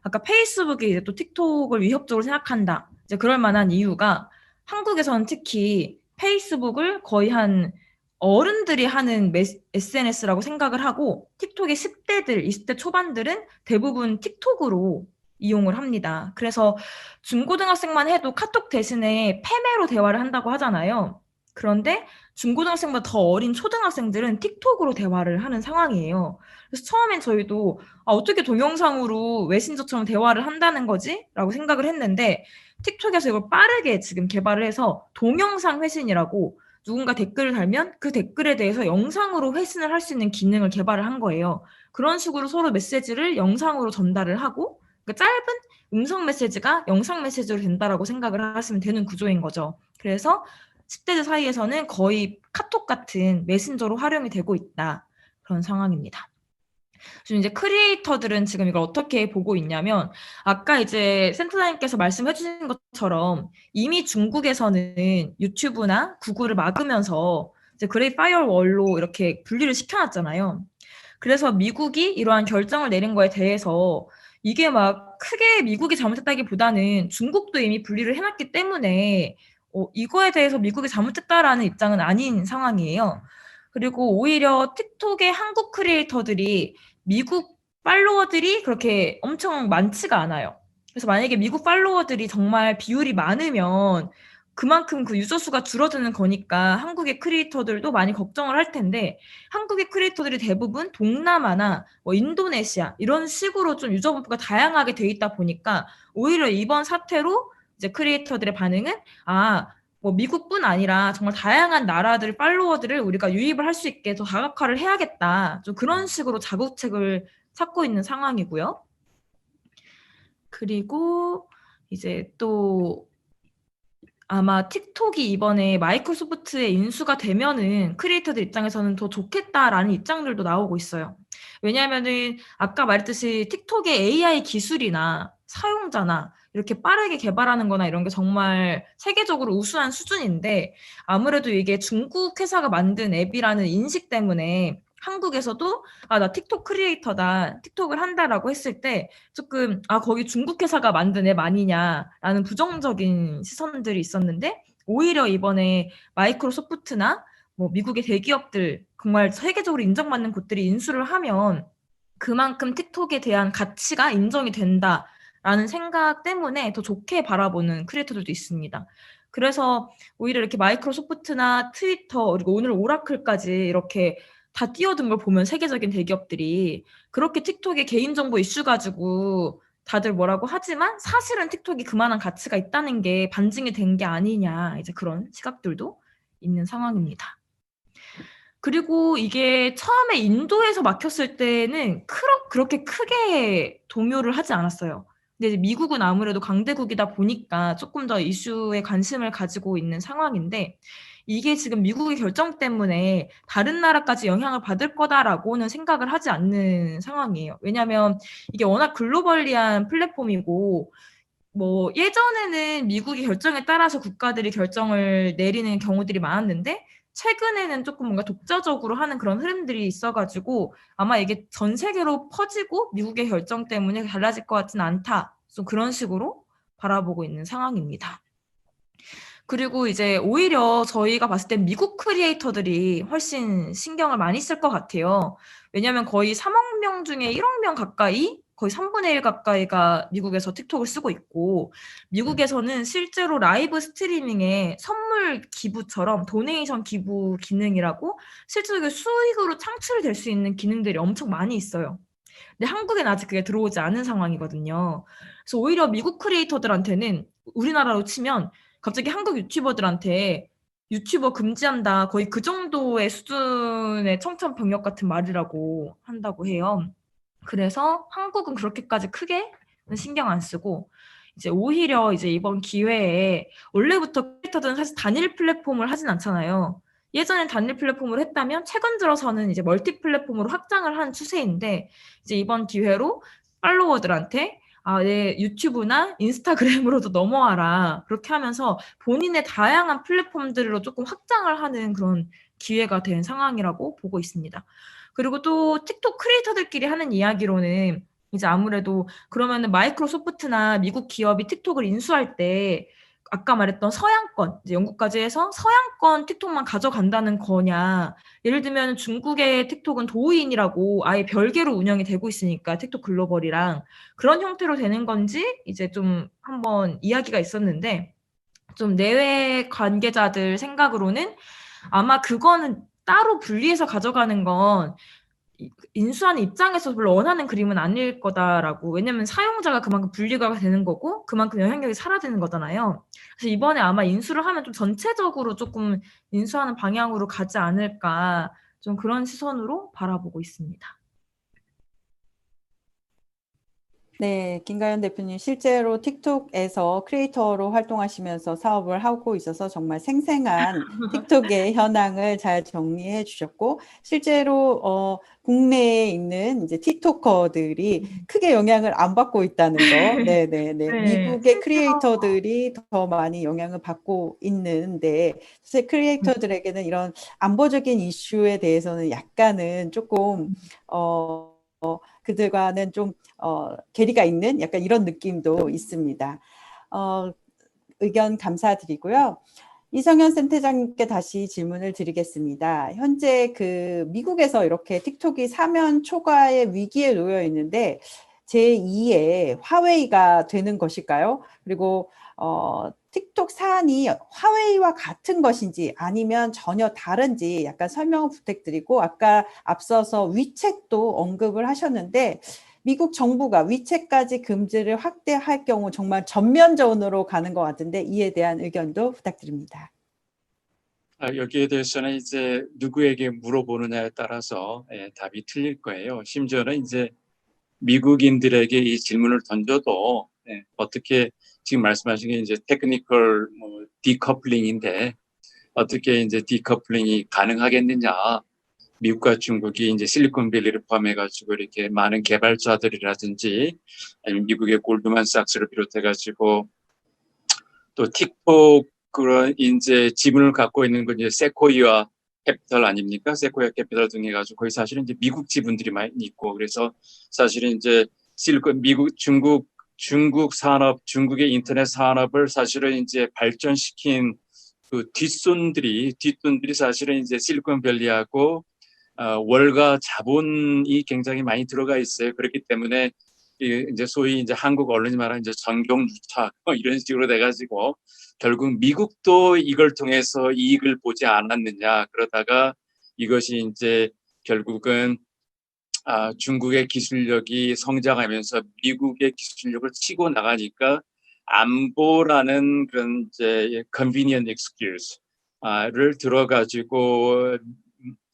C: 아까 페이스북이 이제 또 틱톡을 위협적으로 생각한다. 이제 그럴 만한 이유가, 한국에서는 특히 페이스북을 거의 한 어른들이 하는 SNS라고 생각을 하고, 틱톡의 10대들, 20대 초반들은 대부분 틱톡으로 이용을 합니다. 그래서 중고등학생만 해도 카톡 대신에 페메로 대화를 한다고 하잖아요. 그런데 중고등학생보다 더 어린 초등학생들은 틱톡으로 대화를 하는 상황이에요. 그래서 처음엔 저희도 어떻게 동영상으로 메신저처럼 대화를 한다는 거지? 라고 생각을 했는데, 틱톡에서 이걸 빠르게 지금 개발을 해서 동영상 회신이라고, 누군가 댓글을 달면 그 댓글에 대해서 영상으로 회신을 할 수 있는 기능을 개발을 한 거예요. 그런 식으로 서로 메시지를 영상으로 전달을 하고, 짧은 음성 메시지가 영상 메시지로 된다라고 생각을 하시면 되는 구조인 거죠. 그래서 10대들 사이에서는 거의 카톡 같은 메신저로 활용이 되고 있다. 그런 상황입니다. 지금 이제 크리에이터들은 지금 이걸 어떻게 보고 있냐면, 아까 이제 센터장님께서 말씀해 주신 것처럼 이미 중국에서는 유튜브나 구글을 막으면서 이제 그레이 파이어월로 이렇게 분리를 시켜놨잖아요. 그래서 미국이 이러한 결정을 내린 거에 대해서 이게 막 크게 미국이 잘못했다기보다는 중국도 이미 분리를 해놨기 때문에 이거에 대해서 미국이 잘못했다라는 입장은 아닌 상황이에요. 그리고 오히려 틱톡의 한국 크리에이터들이 미국 팔로워들이 그렇게 엄청 많지가 않아요. 그래서 만약에 미국 팔로워들이 정말 비율이 많으면 그만큼 그 유저 수가 줄어드는 거니까 한국의 크리에이터들도 많이 걱정을 할 텐데, 한국의 크리에이터들이 대부분 동남아나 뭐 인도네시아 이런 식으로 좀 유저 분포가 다양하게 돼 있다 보니까 오히려 이번 사태로 이제 크리에이터들의 반응은 뭐 미국뿐 아니라 정말 다양한 나라들 팔로워들을 우리가 유입을 할 수 있게 더 다각화를 해야겠다. 좀 그런 식으로 자구책을 찾고 있는 상황이고요. 그리고 이제 또 아마 틱톡이 이번에 마이크로소프트에 인수가 되면은 크리에이터들 입장에서는 더 좋겠다라는 입장들도 나오고 있어요. 왜냐하면은 아까 말했듯이 틱톡의 AI 기술이나 사용자나 이렇게 빠르게 개발하는 거나 이런 게 정말 세계적으로 우수한 수준인데, 아무래도 이게 중국 회사가 만든 앱이라는 인식 때문에 한국에서도 나 틱톡 크리에이터다, 틱톡을 한다라고 했을 때 조금 거기 중국 회사가 만든 앱 아니냐라는 부정적인 시선들이 있었는데, 오히려 이번에 마이크로소프트나 뭐 미국의 대기업들 정말 세계적으로 인정받는 곳들이 인수를 하면 그만큼 틱톡에 대한 가치가 인정이 된다라는 생각 때문에 더 좋게 바라보는 크리에이터들도 있습니다. 그래서 오히려 이렇게 마이크로소프트나 트위터 그리고 오늘 오라클까지 이렇게 다 뛰어든 걸 보면 세계적인 대기업들이 그렇게 틱톡의 개인정보 이슈 가지고 다들 뭐라고 하지만 사실은 틱톡이 그만한 가치가 있다는 게 반증이 된 게 아니냐, 이제 그런 시각들도 있는 상황입니다. 그리고 이게 처음에 인도에서 막혔을 때는 그렇게 크게 동요를 하지 않았어요. 근데 이제 미국은 아무래도 강대국이다 보니까 조금 더 이슈에 관심을 가지고 있는 상황인데, 이게 지금 미국의 결정 때문에 다른 나라까지 영향을 받을 거다라고는 생각을 하지 않는 상황이에요. 왜냐하면 이게 워낙 글로벌리한 플랫폼이고, 뭐 예전에는 미국의 결정에 따라서 국가들이 결정을 내리는 경우들이 많았는데, 최근에는 조금 뭔가 독자적으로 하는 그런 흐름들이 있어가지고 아마 이게 전 세계로 퍼지고 미국의 결정 때문에 달라질 것 같지는 않다. 좀 그런 식으로 바라보고 있는 상황입니다. 그리고 이제 오히려 저희가 봤을 땐 미국 크리에이터들이 훨씬 신경을 많이 쓸 것 같아요. 왜냐하면 거의 3억 명 중에 1억 명 가까이, 거의 3분의 1 가까이가 미국에서 틱톡을 쓰고 있고, 미국에서는 실제로 라이브 스트리밍에 선물 기부처럼 도네이션 기부 기능이라고 실질적인 수익으로 창출될 수 있는 기능들이 엄청 많이 있어요. 근데 한국엔 아직 그게 들어오지 않은 상황이거든요. 그래서 오히려 미국 크리에이터들한테는 우리나라로 치면 갑자기 한국 유튜버들한테 유튜버 금지한다, 거의 그 정도의 수준의 청천벽력 같은 말이라고 한다고 해요. 그래서 한국은 그렇게까지 크게 신경 안 쓰고, 이제 오히려 이제 이번 기회에, 원래부터 크리에이터들은 사실 단일 플랫폼을 하진 않잖아요. 예전엔 단일 플랫폼으로 했다면 최근 들어서는 이제 멀티 플랫폼으로 확장을 한 추세인데, 이제 이번 기회로 팔로워들한테 내 유튜브나 인스타그램으로도 넘어와라, 그렇게 하면서 본인의 다양한 플랫폼들로 조금 확장을 하는 그런 기회가 된 상황이라고 보고 있습니다. 그리고 또 틱톡 크리에이터들끼리 하는 이야기로는 이제 아무래도 그러면은 마이크로소프트나 미국 기업이 틱톡을 인수할 때 아까 말했던 서양권, 이제 영국까지 해서 서양권 틱톡만 가져간다는 거냐. 예를 들면 중국의 틱톡은 도우인이라고 아예 별개로 운영이 되고 있으니까 틱톡 글로벌이랑 그런 형태로 되는 건지 이제 좀 한번 이야기가 있었는데, 좀 내외 관계자들 생각으로는 아마 그거는 따로 분리해서 가져가는 건 인수하는 입장에서 별로 원하는 그림은 아닐 거다라고. 왜냐면 사용자가 그만큼 분리가 되는 거고 그만큼 영향력이 사라지는 거잖아요. 그래서 이번에 아마 인수를 하면 좀 전체적으로 조금 인수하는 방향으로 가지 않을까, 좀 그런 시선으로 바라보고 있습니다.
A: 네, 김가연 대표님 실제로 틱톡에서 크리에이터로 활동하시면서 사업을 하고 있어서 정말 생생한 틱톡의 현황을 잘 정리해 주셨고, 실제로 국내에 있는 이제 틱토커들이 크게 영향을 안 받고 있다는 거, 네네네.
C: 네,
A: 미국의
C: 실제로
A: 크리에이터들이 더 많이 영향을 받고 있는데, 사실 크리에이터들에게는 이런 안보적인 이슈에 대해서는 약간은 조금 그들과는 좀 괴리가 있는 약간 이런 느낌도 있습니다. 의견 감사드리고요. 이성현 센터장님께 다시 질문을 드리겠습니다. 현재 그 미국에서 이렇게 틱톡이 사면 초과의 위기에 놓여 있는데 제2의 화웨이가 되는 것일까요? 그리고 틱톡 사안이 화웨이와 같은 것인지 아니면 전혀 다른지 약간 설명을 부탁드리고, 아까 앞서서 위챗도 언급을 하셨는데 미국 정부가 위챗까지 금지를 확대할 경우 정말 전면전으로 가는 것 같은데 이에 대한 의견도 부탁드립니다.
B: 여기에 대해서는 이제 누구에게 물어보느냐에 따라서 답이 틀릴 거예요. 심지어는 이제 미국인들에게 이 질문을 던져도 어떻게 지금 말씀하신 게 이제 테크니컬 뭐 디커플링인데 어떻게 이제 디커플링이 가능하겠느냐. 미국과 중국이 이제 실리콘밸리를 포함해가지고 이렇게 많은 개발자들이라든지 아니면 미국의 골드만삭스를 비롯해가지고 또 틱톡 그런 이제 지분을 갖고 있는 건 이제 세코이아 캐피털 아닙니까? 세코이아 캐피털 등 해가지고 거기 사실은 이제 미국 지분들이 많이 있고 그래서 사실은 이제 미국 중국 산업 중국의 인터넷 산업을 사실은 이제 발전시킨 그 뒷돈들이 사실은 이제 실리콘밸리하고 월가 자본이 굉장히 많이 들어가 있어요. 그렇기 때문에 이제 소위 이제 한국 언론이 말하는 이제 전경유착 이런 식으로 돼가지고 결국 미국도 이걸 통해서 이익을 보지 않았느냐. 그러다가 이것이 이제 결국은 중국의 기술력이 성장하면서 미국의 기술력을 치고 나가니까 안보라는 그런 이제 convenient excuse를 들어가지고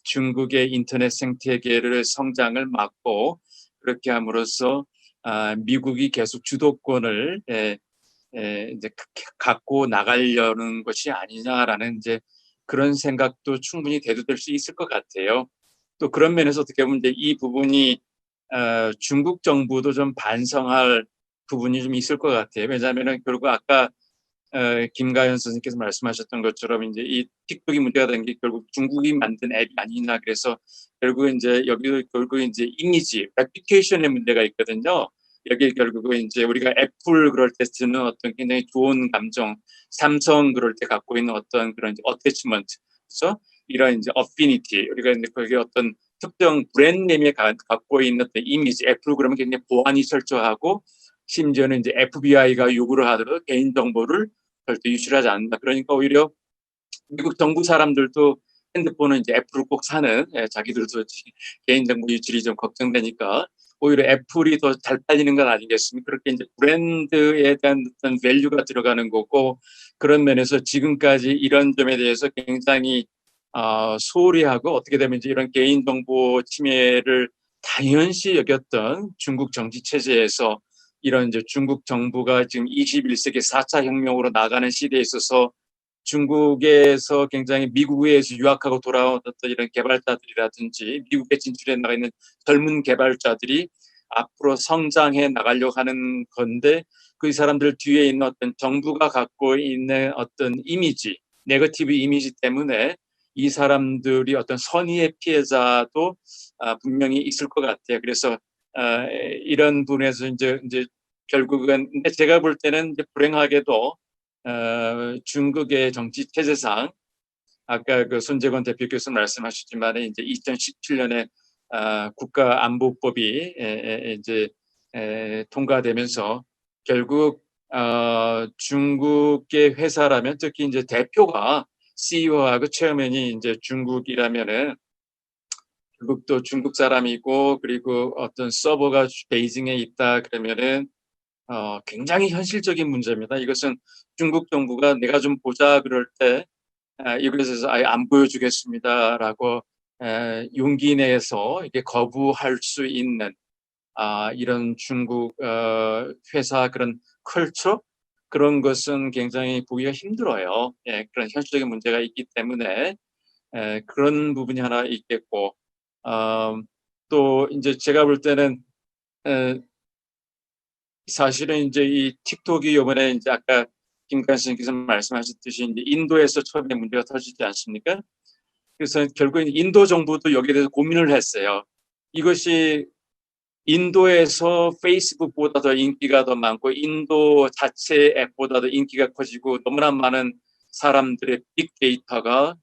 B: 중국의 인터넷 생태계를 성장을 막고 그렇게 함으로써 미국이 계속 주도권을 이제 갖고 나가려는 것이 아니냐라는 이제 그런 생각도 충분히 대두될 수 있을 것 같아요. 또 그런 면에서 어떻게 보면 이제 이 부분이 중국 정부도 좀 반성할 부분이 좀 있을 것 같아요. 왜냐하면은 결국 아까 김가연 선생님께서 말씀하셨던 것처럼 이제 이 틱톡이 문제가 된 게 결국 중국이 만든 앱이 아니냐. 그래서 결국 이제 여기도 결국 이제 이미지, 레퓨테이션의 문제가 있거든요. 여기 결국은 이제 우리가 애플 그럴 때 쓰는 어떤 굉장히 좋은 감정, 삼성 그럴 때 갖고 있는 어떤 그런 어태치먼트, 그렇죠? 이런 이제 어피니티, 우리가 이제 거기 어떤 특정 브랜드 네임에 갖고 있는 어떤 이미지, 애플 그러면 굉장히 보안이 철저하고 심지어는 이제 FBI가 요구를 하더라도 개인 정보를 절대 유출하지 않는다. 그러니까 오히려 미국 정부 사람들도 핸드폰은 이제 애플을 꼭 사는 자기들도 개인정보 유출이 좀 걱정되니까 오히려 애플이 더 잘 팔리는 건 아니겠습니까? 그렇게 이제 브랜드에 대한 어떤 밸류가 들어가는 거고 그런 면에서 지금까지 이런 점에 대해서 굉장히 소홀히 하고 어떻게 되면 이제 이런 개인정보 침해를 당연시 여겼던 중국 정치 체제에서 이런 이제 중국 정부가 지금 21세기 4차 혁명으로 나가는 시대에 있어서 중국에서 굉장히 미국에서 유학하고 돌아온 어떤 이런 개발자들이라든지 미국에 진출해 나가 있는 젊은 개발자들이 앞으로 성장해 나가려고 하는 건데 그 사람들 뒤에 있는 어떤 정부가 갖고 있는 어떤 이미지, 네거티브 이미지 때문에 이 사람들이 어떤 선의의 피해자도 분명히 있을 것 같아요. 그래서 이런 분에서 이제 결국은 근데 제가 볼 때는 이제 불행하게도 중국의 정치 체제상 아까 그 손재건 대표께서 말씀하셨지만 이제 2017년에 국가안보법이 이제 통과되면서 결국 중국의 회사라면 특히 이제 대표가 CEO하고 체어맨이 이제 중국이라면은 결국 또 중국 사람이고 그리고 어떤 서버가 베이징에 있다 그러면은 굉장히 현실적인 문제입니다. 이것은 중국 정부가 내가 좀 보자 그럴 때 이것에서 아예 안 보여주겠습니다라고 용기 내서 이게 거부할 수 있는 이런 중국 회사 그런 컬처 그런 것은 굉장히 보기가 힘들어요. 예, 그런 현실적인 문제가 있기 때문에 그런 부분이 하나 있겠고 또 이제 제가 볼 때는 에, 사실은 이제 이 틱톡이 이번에 이제 아까 김관 선생님께서 말씀하셨듯이 이제 인도에서 처음에 문제가 터지지 않습니까? 그래서 결국엔 인도 정부도 여기에 대해서 고민을 했어요. 이것이 인도에서 페이스북보다 더 인기가 더 많고 인도 자체 앱보다 더 인기가 커지고 너무나 많은 사람들의 빅데이터가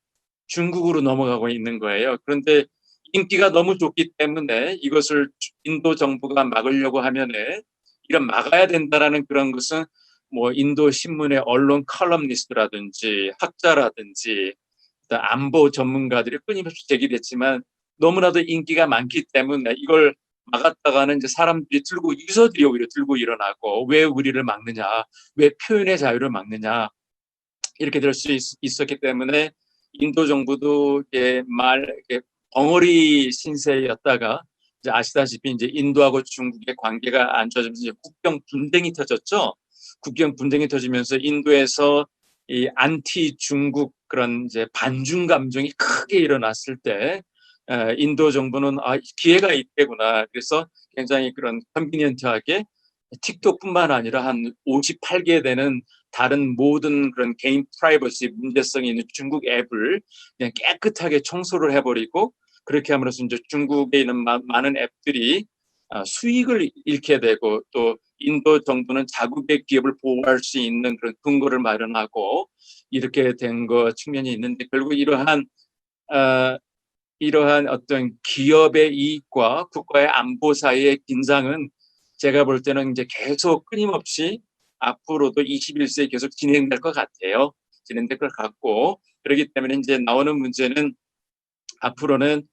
B: 중국으로 넘어가고 있는 거예요. 그런데 인기가 너무 좋기 때문에 이것을 인도 정부가 막으려고 하면은 이런 막아야 된다라는 그런 것은 뭐 인도 신문의 언론 칼럼니스트라든지 학자라든지 안보 전문가들이 끊임없이 제기됐지만 너무나도 인기가 많기 때문에 이걸 막았다가는 이제 사람들이 들고 유서들이 오히려 들고 일어나고 왜 우리를 막느냐, 왜 표현의 자유를 막느냐 이렇게 될 수 있었기 때문에 인도 정부도 이렇게 벙어리 신세였다가 이제 아시다시피 이제 인도하고 중국의 관계가 안 좋아지면서 이제 국경 분쟁이 터졌죠. 국경 분쟁이 터지면서 인도에서 이 안티 중국 그런 이제 반중 감정이 크게 일어났을 때 인도 정부는 기회가 있겠구나. 그래서 굉장히 그런 컨비니언트하게 틱톡뿐만 아니라 한 58개 되는 다른 모든 그런 개인 프라이버시 문제성이 있는 중국 앱을 그냥 깨끗하게 청소를 해버리고 그렇게 함으로써 이제 중국에 있는 많은 앱들이 수익을 잃게 되고 또 인도 정부는 자국의 기업을 보호할 수 있는 그런 근거를 마련하고 이렇게 된 거 측면이 있는데 결국 이러한 어떤 기업의 이익과 국가의 안보 사이의 긴장은 제가 볼 때는 이제 계속 끊임없이 앞으로도 21세기 계속 진행될 것 같아요. 진행될 것 같고 그렇기 때문에 이제 나오는 문제는 앞으로는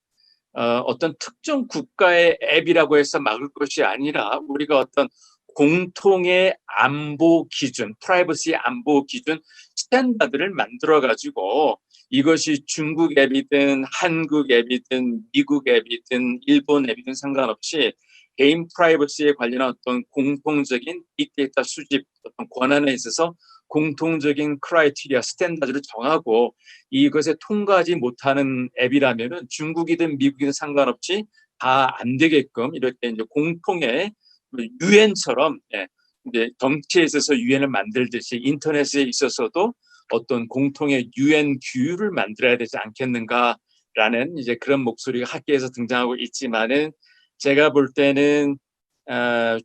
B: 어떤 특정 국가의 앱이라고 해서 막을 것이 아니라 우리가 어떤 공통의 안보 기준, 프라이버시 안보 기준 스탠다드를 만들어 가지고 이것이 중국 앱이든 한국 앱이든 미국 앱이든 일본 앱이든 상관없이 개인 프라이버시에 관련한 어떤 공통적인 빅데이터 수집 어떤 권한에 있어서 공통적인 크라이테리아 스탠다드를 정하고 이것에 통과하지 못하는 앱이라면은 중국이든 미국이든 상관없이 다 안 되게끔 이렇게 이제 공통의 유엔처럼 이제 정치에 있어서 유엔을 만들듯이 인터넷에 있어서도 어떤 공통의 유엔 규율을 만들어야 되지 않겠는가라는 이제 그런 목소리가 학계에서 등장하고 있지만은 제가 볼 때는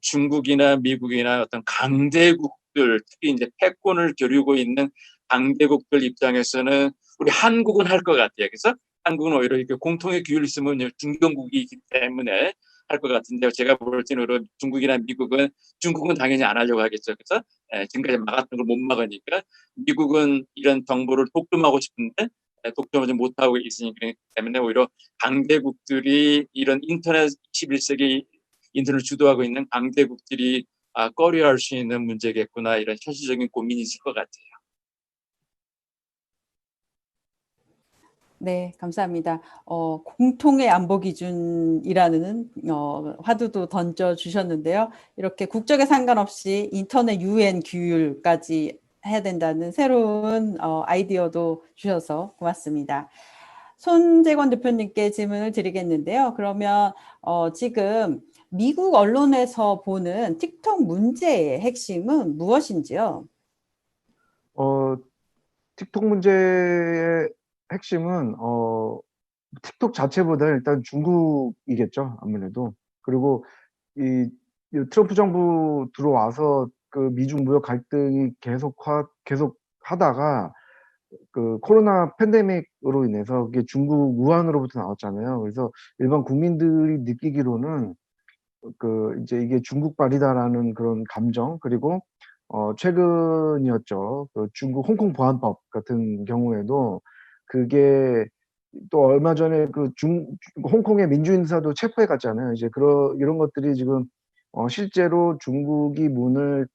B: 중국이나 미국이나 어떤 강대국들 특히 이제 패권을 겨루고 있는 강대국들 입장에서는 우리 한국은 할 것 같아요. 그래서 한국은 오히려 이렇게 공통의 규율이 있으면 중견국이기 때문에 할 것 같은데 제가 볼 때는 중국이나 미국은 중국은 당연히 안 하려고 하겠죠. 그래서 지금까지 막았던 걸 못 막으니까 미국은 이런 정보를 독점하고 싶은데 독점하지 못하고 있으니까 때문에 오히려 강대국들이 이런 인터넷 21세기 인터넷을 주도하고 있는 강대국들이 꺼려할 수 있는 문제겠구나 이런 현실적인 고민이 있을 것 같아요.
A: 네, 감사합니다. 공통의 안보 기준이라는 화두도 던져 주셨는데요. 이렇게 국적에 상관없이 인터넷 유엔 규율까지 해야 된다는 새로운 아이디어도 주셔서 고맙습니다. 손재권 대표님께 질문을 드리겠는데요. 그러면 지금 미국 언론에서 보는 틱톡 문제의 핵심은 무엇인지요?
D: 틱톡 문제의 핵심은 틱톡 자체보다 일단 중국이겠죠, 아무래도. 그리고 이 트럼프 정부 들어와서 그 미중 무역 갈등이 계속 하다가 그 코로나 팬데믹으로 인해서 그게 중국 우한으로부터 나왔잖아요. 그래서 일반 국민들이 느끼기로는 그 이제 이게 중국발이다라는 그런 감정, 그리고 최근이었죠. 그 중국 홍콩 보안법 같은 경우에도 그게 또 얼마 전에 그 홍콩의 민주인사도 체포해 갔잖아요. 이제 이런 것들이 지금 실제로 중국이 문을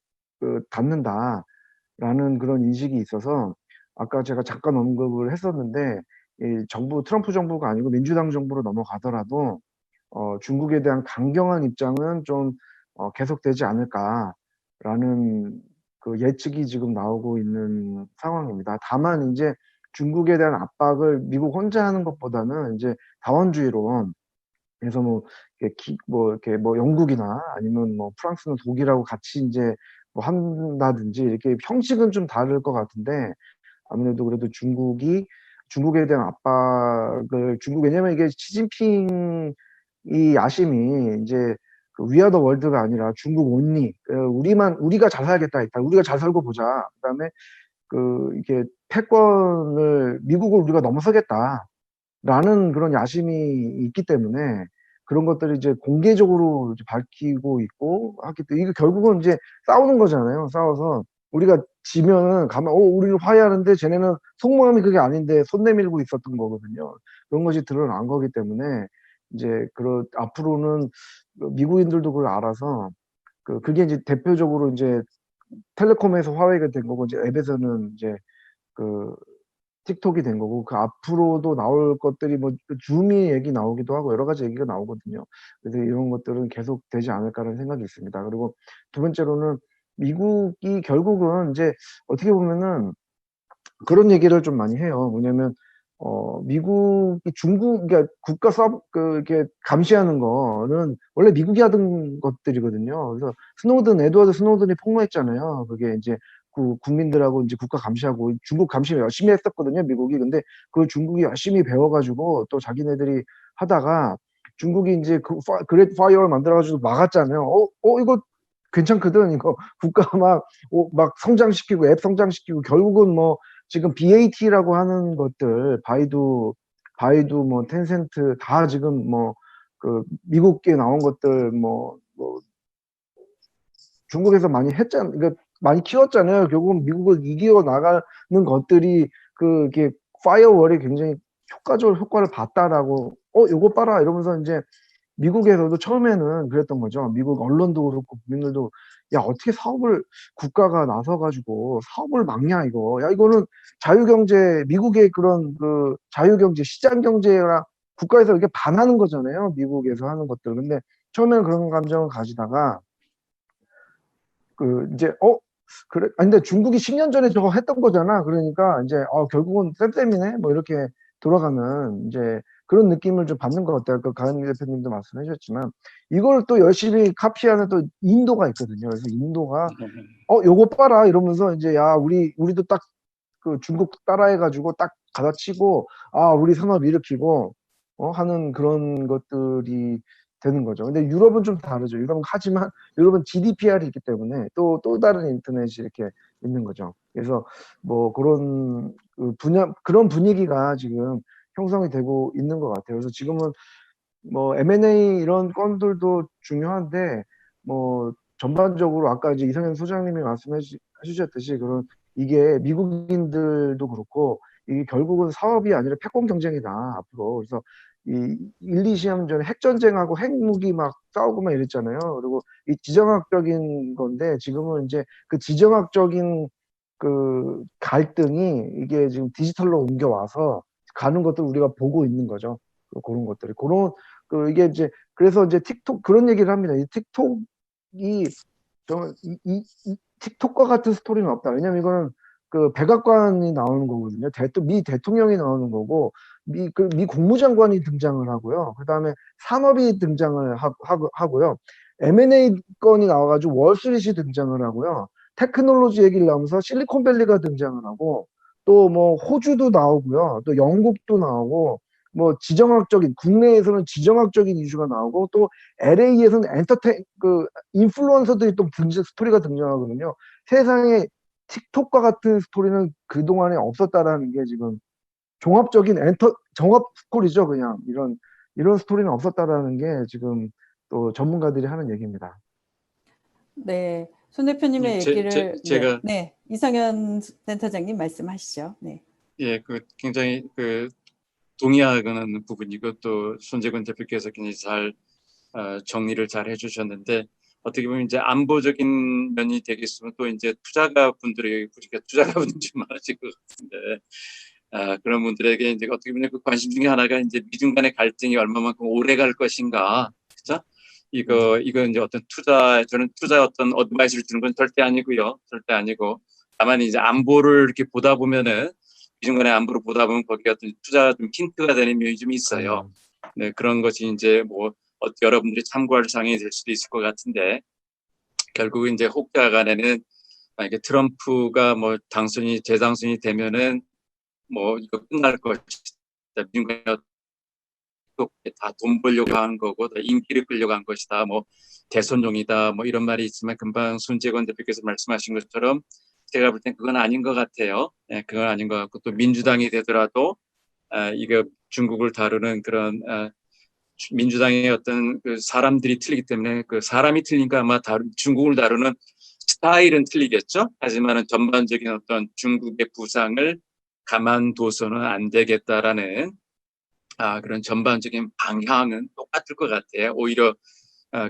D: 닫는다라는 그런 인식이 있어서 아까 제가 잠깐 언급을 했었는데 이 트럼프 정부가 아니고 민주당 정부로 넘어가더라도 중국에 대한 강경한 입장은 좀 계속되지 않을까라는 그 예측이 지금 나오고 있는 상황입니다. 다만 이제 중국에 대한 압박을 미국 혼자 하는 것보다는 이제 다원주의로, 그래서 뭐 이렇게 뭐 영국이나 아니면 뭐 프랑스나 독일하고 같이 이제 뭐 한다든지 이렇게 형식은 좀 다를 것 같은데, 아무래도 그래도 중국에 대한 압박을 왜냐면 이게 시진핑 이 야심이 이제 그 위아더 월드가 아니라 중국 온리, 우리가 잘 살겠다 했다. 우리가 잘 살고 보자. 그다음에 이게 패권을 미국을 우리가 넘어서겠다라는 그런 야심이 있기 때문에 그런 것들을 이제 공개적으로 이제 밝히고 있고 하기 때문에 이게 결국은 이제 싸우는 거잖아요. 싸워서 우리가 지면은 가만 우리는 화해하는데 쟤네는 속마음이 그게 아닌데 손 내밀고 있었던 거거든요. 그런 것이 드러난 거기 때문에 이제 앞으로는 미국인들도 그걸 알아서 그게 이제 대표적으로 이제 텔레콤에서 화웨이가 된 거고 이제 앱에서는 이제 그 틱톡이 된 거고, 그 앞으로도 나올 것들이 뭐 줌이 얘기 나오기도 하고 여러 가지 얘기가 나오거든요. 그래서 이런 것들은 계속 되지 않을까라는 생각이 있습니다. 그리고 두 번째로는 미국이 결국은 이제 어떻게 보면은 그런 얘기를 좀 많이 해요. 뭐냐면 미국이 그러니까 국가 이렇게 감시하는 거는 원래 미국이 하던 것들이거든요. 그래서 에드워드 스노든이 폭로했잖아요. 그게 이제 국민들하고 이제 국가 감시하고 중국 감시 열심히 했었거든요, 미국이. 근데 그 중국이 열심히 배워가지고 또 자기네들이 하다가 중국이 이제 그레이트 파이어를 만들어가지고 막았잖아요. 이거 괜찮거든. 이거 국가 막 성장시키고 앱 성장시키고 결국은 뭐 지금 BAT라고 하는 것들, 바이두 뭐 텐센트 다 지금 뭐 미국에 나온 것들 뭐 중국에서 많이 했잖아요. 그러니까 많이 키웠잖아요. 결국은 미국을 이겨 나가는 것들이 이게 파이어월이 굉장히 효과적으로 효과를 봤다라고 요거 봐라 이러면서 이제 미국에서도 처음에는 그랬던 거죠. 미국 언론도 그렇고 국민들도 야 어떻게 국가가 나서가지고 사업을 막냐 이거. 야 이거는 자유경제 미국의 그런 자유경제 시장경제랑 국가에서 이렇게 반하는 거잖아요. 미국에서 하는 것들. 근데 처음에는 그런 감정을 가지다가 이제 그래 근데 중국이 10년 전에 저거 했던 거잖아. 그러니까 이제 결국은 쌤쌤이네 뭐 이렇게 돌아가는 이제 그런 느낌을 좀 받는 것 같아요. 가은 대표님도 말씀해 주셨지만 이걸 또 열심히 카피하는 또 인도가 있거든요. 그래서 인도가 요거 봐라 이러면서 이제 야 우리도 딱 중국 따라해가지고 딱 받아치고 우리 산업 일으키고 하는 그런 것들이 되는 거죠. 근데 유럽은 좀 다르죠. 하지만 유럽은 GDPR이 있기 때문에 또 다른 인터넷이 이렇게 있는 거죠. 그래서 뭐 그런 그런 분위기가 지금 형성이 되고 있는 것 같아요. 그래서 지금은 뭐 M&A 이런 건들도 중요한데 뭐 전반적으로 아까 이제 이성현 소장님이 말씀해 주셨듯이 이게 미국인들도 그렇고 이게 결국은 사업이 아니라 패권 경쟁이다 앞으로. 그래서 이 1, 2시험 전에 핵전쟁하고 핵무기 막 싸우고 막 이랬잖아요. 그리고 이 지정학적인 건데 지금은 이제 그 지정학적인 갈등이 이게 지금 디지털로 옮겨와서 가는 것들 우리가 보고 있는 거죠. 그런 것들이 이게 이제 그래서 이제 틱톡 그런 얘기를 합니다. 이 틱톡이 정말 이 틱톡과 같은 스토리는 없다. 왜냐면 이거는 백악관이 나오는 거거든요. 미 대통령이 나오는 거고 미 국무장관이 등장을 하고요. 그다음에 산업이 등장을 하고요. M&A 건이 나와가지고 월스트리트이 등장을 하고요. 테크놀로지 얘기를 나오면서 실리콘밸리가 등장을 하고 또 뭐 호주도 나오고요. 또 영국도 나오고 뭐 국내에서는 지정학적인 이슈가 나오고 또 LA에서는 인플루언서들이 또 스토리가 등장하거든요. 세상에 틱톡과 같은 스토리는 그동안에 없었다라는 게 지금 종합 스토리죠. 그냥 이런 스토리는 없었다라는 게 지금 또 전문가들이 하는 얘기입니다.
A: 네, 손 대표님의 얘기를
B: 제가
A: 이성현 센터장님 말씀하시죠. 네.
B: 예, 굉장히 동의하는 부분이고 또 손재근 대표께서 굉장히 잘 정리를 잘 해주셨는데 어떻게 보면 이제 안보적인 면이 되겠으면 또 이제 투자가분들이 많아질 것 같은데 그런 분들에게 이제 어떻게 보면 그 관심 중에 하나가 이제 미중 간의 갈등이 얼마만큼 오래 갈 것인가, 그죠? 이거 이제 어떤 저는 투자 어떤 어드바이스를 주는 건 절대 아니고요, 절대 아니고, 다만 이제 안보를 이렇게 보다 보면은 미중 간의 안보를 보다 보면 거기가 어떤 투자가 좀 힌트가 되는 면이 좀 있어요. 네, 그런 것이 이제 뭐 여러분들이 참고할 사항이 될 수도 있을 것 같은데, 결국 이제 혹자 간에는 만약에 트럼프가 뭐 재당선이 되면은 뭐 이거 끝날 것이다. 미국이 다 돈 벌려고 하는 거고, 다 인기를 끌려고 한 것이다. 뭐 대선용이다. 뭐 이런 말이 있지만 금방 손재건 대표께서 말씀하신 것처럼 제가 볼 땐 그건 아닌 것 같아요. 네, 그건 아닌 것 같고, 또 민주당이 되더라도 이거 중국을 다루는 그런 민주당의 어떤 그 사람들이 틀리기 때문에 그 사람이 틀리니까 아마 중국을 다루는 스타일은 틀리겠죠. 하지만은 전반적인 어떤 중국의 부상을 가만둬서는 안 되겠다라는 그런 전반적인 방향은 똑같을 것 같아요. 오히려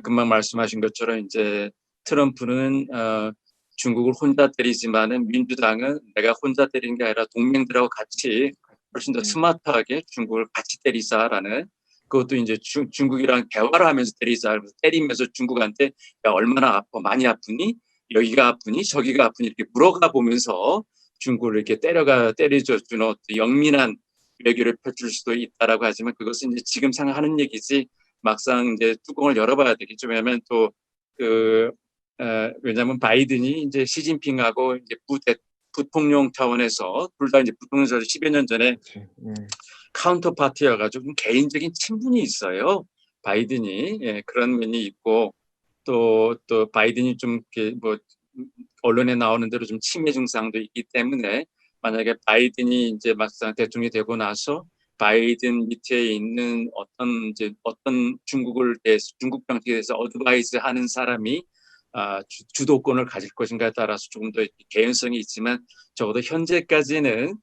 B: 금방 말씀하신 것처럼 이제 트럼프는 중국을 혼자 때리지만은 민주당은 내가 혼자 때리는 게 아니라 동맹들하고 같이 훨씬 더 스마트하게 중국을 같이 때리자라는, 그것도 이제 중국이랑 대화를 하면서 때리자. 때리면서 중국한테 야, 얼마나 아파, 많이 아프니, 여기가 아프니, 저기가 아프니 이렇게 물어가 보면서 중국을 이렇게 때려주는 영민한 외교를 펼칠 수도 있다라고 하지만, 그것은 이제 지금 생각하는 얘기지 막상 이제 뚜껑을 열어봐야 되겠죠. 왜냐하면 또 왜냐하면 바이든이 이제 시진핑하고 이제 부통령 차원에서 둘 다 이제 부통령에서 10여 년 전에 카운터 파티여가지고 좀 개인적인 친분이 있어요. 바이든이 그런 면이 있고, 또 바이든이 좀 이렇게 뭐 언론에 나오는 대로 좀 치매 증상도 있기 때문에, 만약에 바이든이 이제 막상 대통령이 되고 나서 바이든 밑에 있는 어떤 중국 정책에 대해서 어드바이스 하는 사람이 주도권을 가질 것인가에 따라서 조금 더 개연성이 있지만, 적어도 현재까지는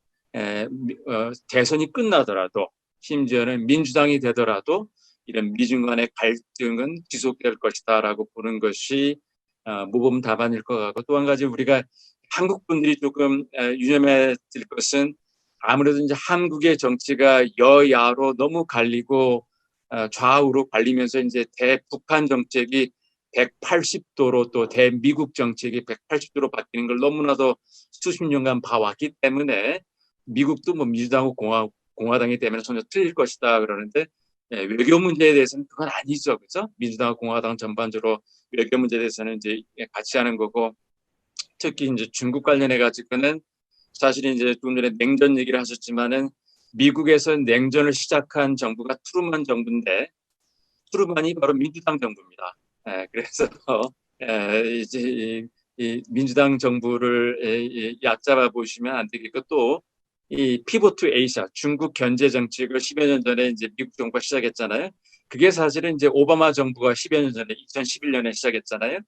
B: 대선이 끝나더라도, 심지어는 민주당이 되더라도 이런 미중 간의 갈등은 지속될 것이다라고 보는 것이 모범 답안일 것 같고, 또 한 가지 우리가 한국 분들이 조금 유념해야 될 것은, 아무래도 이제 한국의 정치가 여야로 너무 갈리고 좌우로 갈리면서 이제 대북한 정책이 180도로 또 대미국 정책이 180도로 바뀌는 걸 너무나도 수십 년간 봐왔기 때문에, 미국도 뭐 민주당하고 공화당이 되면 전혀 틀릴 것이다 그러는데, 외교 문제에 대해서는 그건 아니죠, 그죠? 민주당과 공화당 전반적으로 외교 문제에 대해서는 이제 같이 하는 거고, 특히 이제 중국 관련해 가지고는 사실 이제 좀 전에 냉전 얘기를 하셨지만은, 미국에서 냉전을 시작한 정부가 트루먼 정부인데, 트루먼이 바로 민주당 정부입니다. 그래서 이제 이 민주당 정부를 얕잡아 보시면 안 되겠고, 또 이 피보트 에이샤, 중국 견제 정책을 10여 년 전에 이제 미국 정부가 시작했잖아요. 그게 사실은 이제 오바마 정부가 10여 년 전에 2011년에 시작했잖아요.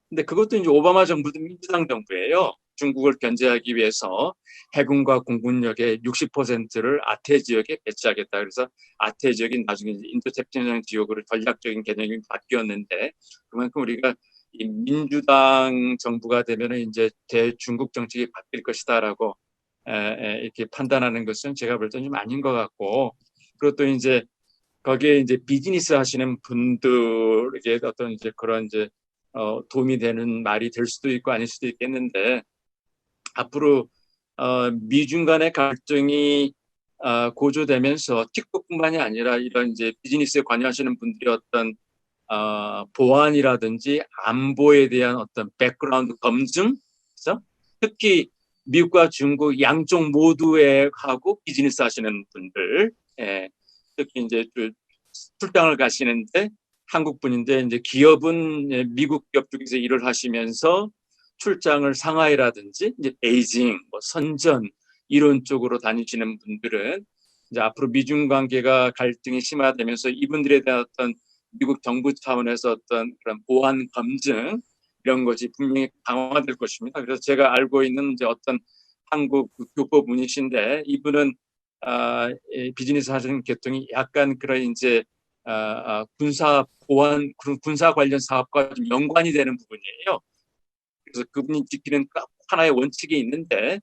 B: 근데 그것도 이제 오바마 정부도 민주당 정부예요. 중국을 견제하기 위해서 해군과 공군력의 60%를 아태 지역에 배치하겠다. 그래서 아태 지역이 나중에 인도태평양 지역으로 전략적인 개념이 바뀌었는데, 그만큼 우리가 이 민주당 정부가 되면은 이제 대중국 정책이 바뀔 것이다라고 이렇게 판단하는 것은 제가 볼 때는 좀 아닌 것 같고, 그리고 또 이제 거기에 이제 비즈니스 하시는 분들에게 어떤 이제 그런 이제 도움이 되는 말이 될 수도 있고 아닐 수도 있겠는데, 앞으로 미중 간의 갈등이 고조되면서 틱톡뿐만이 아니라 이런 이제 비즈니스에 관여하시는 분들이 어떤 보안이라든지 안보에 대한 어떤 백그라운드 검증, 그래서 특히 미국과 중국 양쪽 모두에 하고 비즈니스 하시는 분들, 특히 이제 출장을 가시는데 한국 분인데, 이제 기업은 미국 기업 쪽에서 일을 하시면서 출장을 상하이라든지 이제 베이징, 뭐 선전 이런 쪽으로 다니시는 분들은 이제 앞으로 미중 관계가 갈등이 심화되면서 이분들에 대한 어떤 미국 정부 차원에서 어떤 그런 보안 검증 이런 것이 분명히 강화될 것입니다. 그래서 제가 알고 있는 이제 어떤 한국 교포분이신데, 이분은 비즈니스 하시는 계통이 약간 그런 이제 군사 보안, 군사 관련 사업과 좀 연관이 되는 부분이에요. 그래서 그분이 지키는 하나의 원칙이 있는데,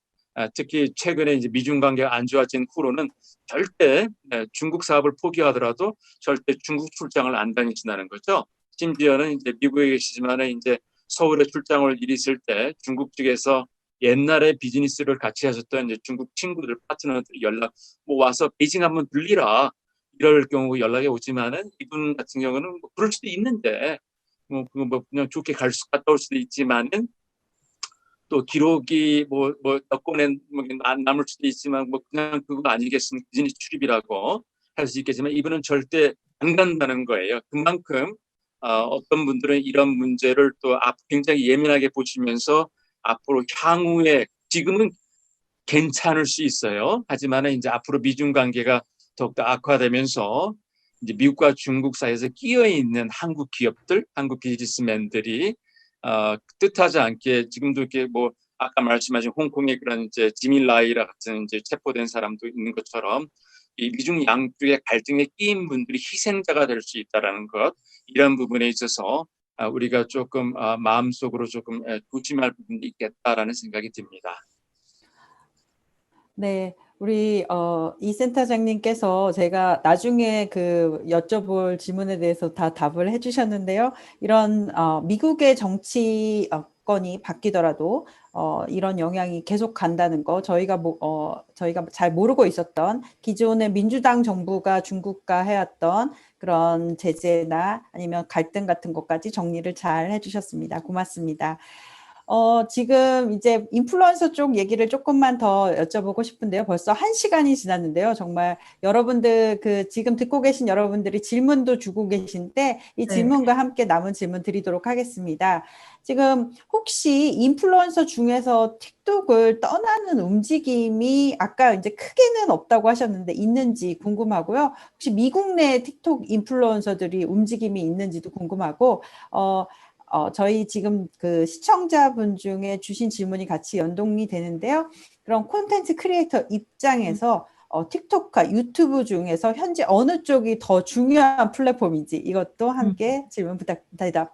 B: 특히 최근에 이제 미중 관계가 안 좋아진 후로는 절대 중국 사업을 포기하더라도 절대 중국 출장을 안 다니신다는 거죠. 심지어는 이제 미국에 계시지만은 이제 서울에 출장을 일 있을 때 중국 측에서 옛날에 비즈니스를 같이 하셨던 이제 중국 친구들, 파트너들이 연락 와서 베이징 한번 들리라 이럴 경우 연락이 오지만은 이분 같은 경우는 뭐 그럴 수도 있는데 그거 뭐 그냥 좋게 갔다 올 수도 있지만은 또 기록이 여권에 남을 수도 있지만 그냥 그거 아니겠습니까? 비즈니스 출입이라고 할 수 있겠지만 이분은 절대 안 간다는 거예요. 그만큼 어떤 분들은 이런 문제를 또 굉장히 예민하게 보시면서 앞으로 향후에 지금은 괜찮을 수 있어요. 하지만 이제 앞으로 미중 관계가 더욱더 악화되면서 이제 미국과 중국 사이에서 끼어 있는 한국 기업들, 한국 비즈니스맨들이 뜻하지 않게 지금도 이렇게 아까 말씀하신 홍콩의 그런 이제 지민 라이라 같은 이제 체포된 사람도 있는 것처럼 이 미중 양쪽의 갈등에 끼인 분들이 희생자가 될 수 있다라는 것, 이런 부분에 있어서 우리가 조금 마음속으로 조금 조심할 부분이 있겠다라는 생각이 듭니다.
A: 네, 우리 이 센터장님께서 제가 나중에 그 여쭤볼 질문에 대해서 다 답을 해주셨는데요. 이런 미국의 정치권이 바뀌더라도 이런 영향이 계속 간다는 거, 저희가 잘 모르고 있었던 기존의 민주당 정부가 중국과 해왔던 그런 제재나 아니면 갈등 같은 것까지 정리를 잘 해주셨습니다. 고맙습니다. 지금 이제 인플루언서 쪽 얘기를 조금만 더 여쭤보고 싶은데요. 벌써 1시간이 지났는데요. 정말 여러분들, 지금 듣고 계신 여러분들이 질문도 주고 계신데 이 질문과 함께 남은 질문 드리도록 하겠습니다. 지금 혹시 인플루언서 중에서 틱톡을 떠나는 움직임이 아까 이제 크게는 없다고 하셨는데 있는지 궁금하고요. 혹시 미국 내 틱톡 인플루언서들이 움직임이 있는지도 궁금하고, 저희 지금 그 시청자분 중에 주신 질문이 같이 연동이 되는데요. 그럼 콘텐츠 크리에이터 입장에서 틱톡과 유튜브 중에서 현재 어느 쪽이 더 중요한 플랫폼인지 이것도 함께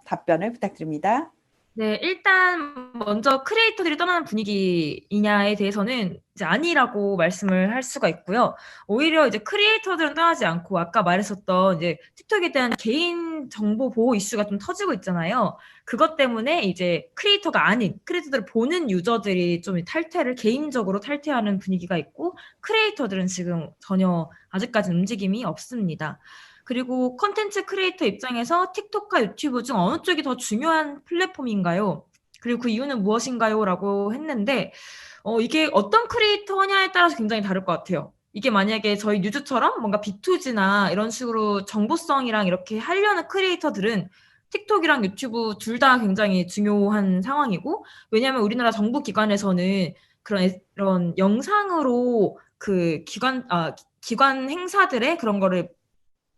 A: 답변을 부탁드립니다.
C: 네, 일단 먼저 크리에이터들이 떠나는 분위기이냐에 대해서는 이제 아니라고 말씀을 할 수가 있고요. 오히려 이제 크리에이터들은 떠나지 않고 아까 말했었던 이제 틱톡에 대한 개인 정보 보호 이슈가 좀 터지고 있잖아요. 그것 때문에 이제 크리에이터가 아닌 크리에이터들을 보는 유저들이 좀 개인적으로 탈퇴하는 분위기가 있고, 크리에이터들은 지금 전혀 아직까지는 움직임이 없습니다. 그리고 콘텐츠 크리에이터 입장에서 틱톡과 유튜브 중 어느 쪽이 더 중요한 플랫폼인가요? 그리고 그 이유는 무엇인가요? 라고 했는데 이게 어떤 크리에이터냐에 따라서 굉장히 다를 것 같아요. 이게 만약에 저희 뉴즈처럼 뭔가 B2G나 이런 식으로 정보성이랑 이렇게 하려는 크리에이터들은 틱톡이랑 유튜브 둘 다 굉장히 중요한 상황이고, 왜냐하면 우리나라 정부기관에서는 그런 영상으로 그 기관 행사들의 그런 거를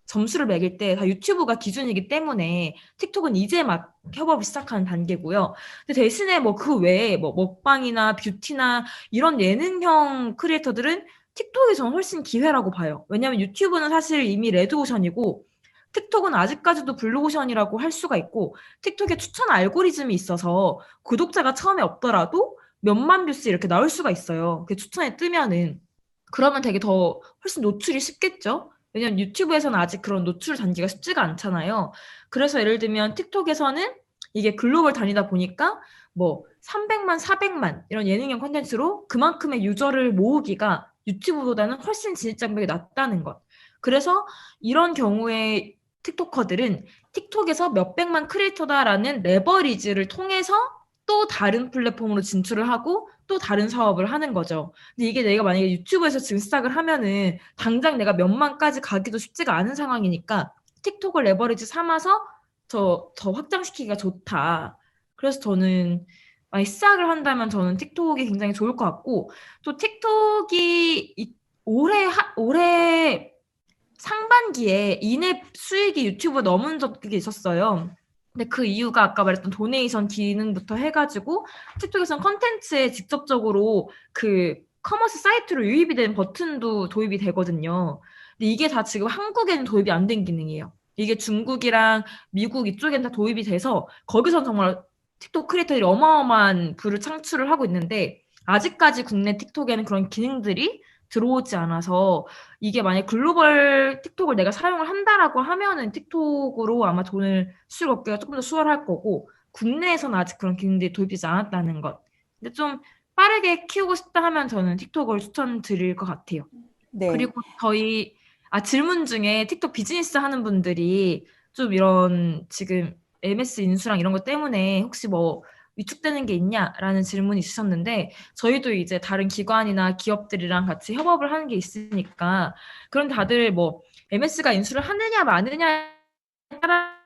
C: 점수를 매길 때 다 유튜브가 기준이기 때문에 틱톡은 이제 막 협업을 시작하는 단계고요. 근데 대신에 그 외에 먹방이나 뷰티나 이런 예능형 크리에이터들은 틱톡이 저는 훨씬 기회라고 봐요. 왜냐하면 유튜브는 사실 이미 레드오션이고 틱톡은 아직까지도 블루오션이라고 할 수가 있고, 틱톡에 추천 알고리즘이 있어서 구독자가 처음에 없더라도 몇만 뷰스 이렇게 나올 수가 있어요. 그 추천에 뜨면은. 그러면 되게 더 훨씬 노출이 쉽겠죠? 왜냐면 유튜브에서는 아직 그런 노출 단계가 쉽지가 않잖아요. 그래서 예를 들면 틱톡에서는 이게 글로벌 단위다 보니까 300만, 400만 이런 예능형 콘텐츠로 그만큼의 유저를 모으기가 유튜브보다는 훨씬 진입 장벽이 낮다는 것. 그래서 이런 경우에 틱토커들은 틱톡에서 몇백만 크리에이터다라는 레버리지를 통해서 또 다른 플랫폼으로 진출을 하고 또 다른 사업을 하는 거죠. 근데 이게 내가 만약에 유튜브에서 지금 시작을 하면은 당장 내가 몇만까지 가기도 쉽지가 않은 상황이니까 틱톡을 레버리지 삼아서 더 확장시키기가 좋다. 그래서 저는 만약 시작을 한다면 저는 틱톡이 굉장히 좋을 것 같고, 또 틱톡이 올해 상반기에 인앱 수익이 유튜브에 넘은 적이 있었어요. 근데 그 이유가 아까 말했던 도네이션 기능부터 해가지고 틱톡에서는 컨텐츠에 직접적으로 그 커머스 사이트로 유입이 된 버튼도 도입이 되거든요. 근데 이게 다 지금 한국에는 도입이 안 된 기능이에요. 이게 중국이랑 미국 이쪽엔 다 도입이 돼서 거기서 정말 틱톡 크리에이터들이 어마어마한 부를 창출을 하고 있는데, 아직까지 국내 틱톡에는 그런 기능들이 들어오지 않아서 이게 만약 글로벌 틱톡을 내가 사용을 한다라고 하면은 틱톡으로 아마 돈을 수익 얻기가 조금 더 수월할 거고 국내에서는 아직 그런 기능들이 도입되지 않았다는 것. 근데 좀 빠르게 키우고 싶다 하면 저는 틱톡을 추천드릴 것 같아요.
A: 네.
C: 그리고 질문 중에 틱톡 비즈니스 하는 분들이 좀 이런 지금 MS 인수랑 이런 것 때문에 혹시 뭐 위축되는 게 있냐라는 질문이 있으셨는데 저희도 이제 다른 기관이나 기업들이랑 같이 협업을 하는 게 있으니까 그런 다들 뭐 MS가 인수를 하느냐 마느냐에 따라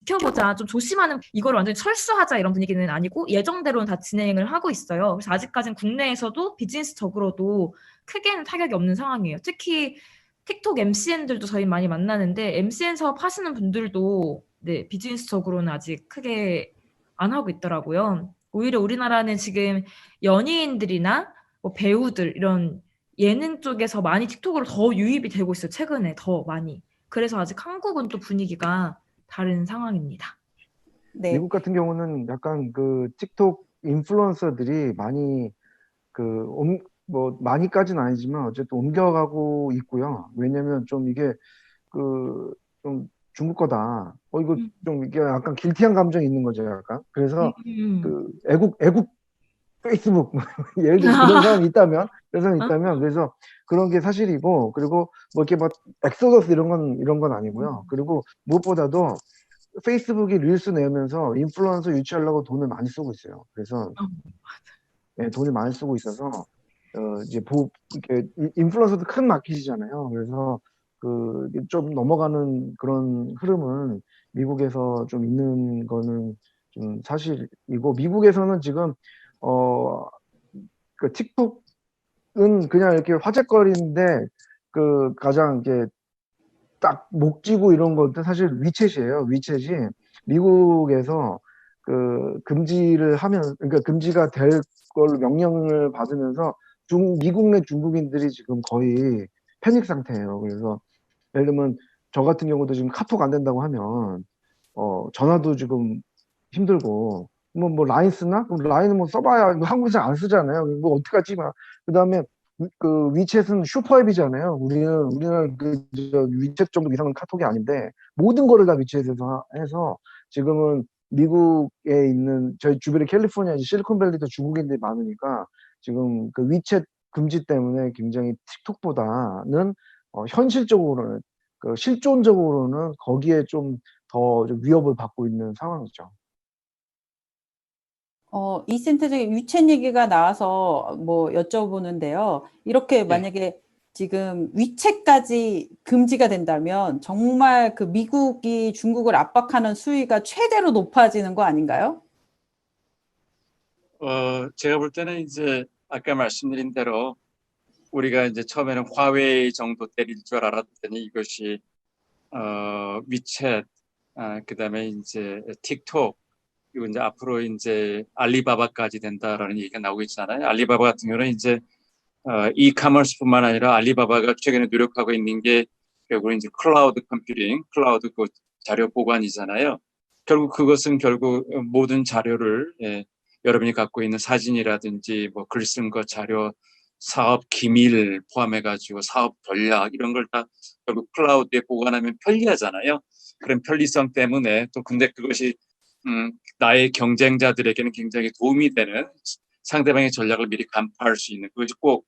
C: 지켜보자, 좀 조심하는, 이걸 완전히 철수하자 이런 분위기는 아니고 예정대로는 다 진행을 하고 있어요. 그래서 아직까지는 국내에서도 비즈니스적으로도 크게는 타격이 없는 상황이에요. 특히 틱톡 MCN들도 저희 많이 만나는데 MCN 사업 하시는 분들도 네, 비즈니스적으로는 아직 크게 안 하고 있더라고요. 오히려 우리나라는 지금 연예인들이나 뭐 배우들 이런 예능 쪽에서 많이 틱톡으로 더 유입이 되고 있어요. 최근에 더 많이. 그래서 아직 한국은 또 분위기가 다른 상황입니다.
A: 네.
D: 미국 같은 경우는 약간 그 틱톡 인플루언서들이 많이 뭐 많이까지는 아니지만 어쨌든 옮겨가고 있고요. 왜냐면 좀 이게 좀 중국 거다. 이거
C: 음,
D: 좀 이게 약간 길티한 감정이 있는 거죠, 약간. 그래서
C: 음.
D: 애국 페이스북 예를 들어서 그런 사람이 있다면
C: 어?
D: 그래서 그런 게 사실이고, 그리고 뭐 이렇게 막 엑소더스 이런 건 아니고요. 그리고 무엇보다도 페이스북이 릴스 내면서 인플루언서 유치하려고 돈을 많이 쓰고 있어요. 그래서
C: 어.
D: 예, 돈을 많이 쓰고 있어서 이제 이렇게 인플루언서도 큰 마켓이잖아요. 그래서 좀 넘어가는 그런 흐름은 미국에서 좀 있는 거는 좀 사실이고, 미국에서는 지금 어, 틱톡은 그냥 이렇게 화제거리인데 가장 이게 딱 목지고 이런 것도 사실 위챗이에요. 위챗이 미국에서 금지를 하면, 그러니까 금지가 될 걸로 명령을 받으면서 미국 내 중국인들이 지금 거의 패닉 상태예요. 그래서 예를 들면 저 같은 경우도 지금 카톡 안 된다고 하면 전화도 지금 힘들고, 뭐 라인 쓰나? 그럼 라인은 뭐 써봐야 뭐 한국에서 안 쓰잖아요. 뭐 어떡하지 마. 그다음에 위챗은 슈퍼앱이잖아요. 우리는 위챗 정도 이상은 카톡이 아닌데 모든 거를 다 위챗에서 해서 지금은 미국에 있는 저희 주변에 캘리포니아 실리콘밸리도 중국인들이 많으니까 지금 위챗 금지 때문에 굉장히 틱톡보다는 현실적으로는 실존적으로는 거기에 좀 더 위협을 받고 있는 상황이죠.
A: 이 센터 중에 위챗 얘기가 나와서 뭐 여쭤보는데요. 이렇게
B: 예.
A: 만약에 지금 위챗까지 금지가 된다면 정말 그 미국이 중국을 압박하는 수위가 최대로 높아지는 거 아닌가요?
B: 제가 볼 때는 이제 아까 말씀드린 대로 우리가 이제 처음에는 화웨이 정도 때릴 줄 알았더니 이것이 위챗, 그다음에 이제 틱톡, 그리고 이제 앞으로 이제 알리바바까지 된다라는 얘기가 나오고 있잖아요. 알리바바 같은 경우는 이제 이커머스뿐만 아니라 알리바바가 최근에 노력하고 있는 게 결국은 이제 클라우드 컴퓨팅, 클라우드 그 자료 보관이잖아요. 결국 그것은 결국 모든 자료를 여러분이 갖고 있는 사진이라든지 뭐 글 쓴 거 자료, 사업 기밀 포함해가지고 사업 전략 이런 걸 다 결국 클라우드에 보관하면 편리하잖아요. 그런 편리성 때문에 또 근데 그것이 나의 경쟁자들에게는 굉장히 도움이 되는 상대방의 전략을 미리 간파할 수 있는 그것이 꼭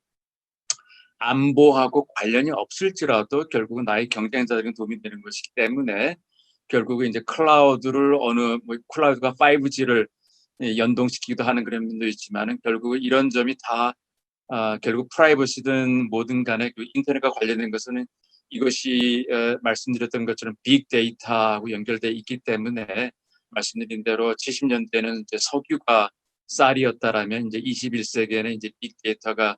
B: 안보하고 관련이 없을지라도 결국은 나의 경쟁자들에게 도움이 되는 것이기 때문에 결국은 이제 클라우드를 클라우드가 5G를 연동시키기도 하는 그런 면도 있지만은 결국 이런 점이 다 결국 프라이버시든 뭐든 간에 그 인터넷과 관련된 것은 이것이 말씀드렸던 것처럼 빅데이터하고 연결돼 있기 때문에 말씀드린 대로 70년대는 이제 석유가 쌀이었다라면 이제 21세기에는 이제 빅데이터가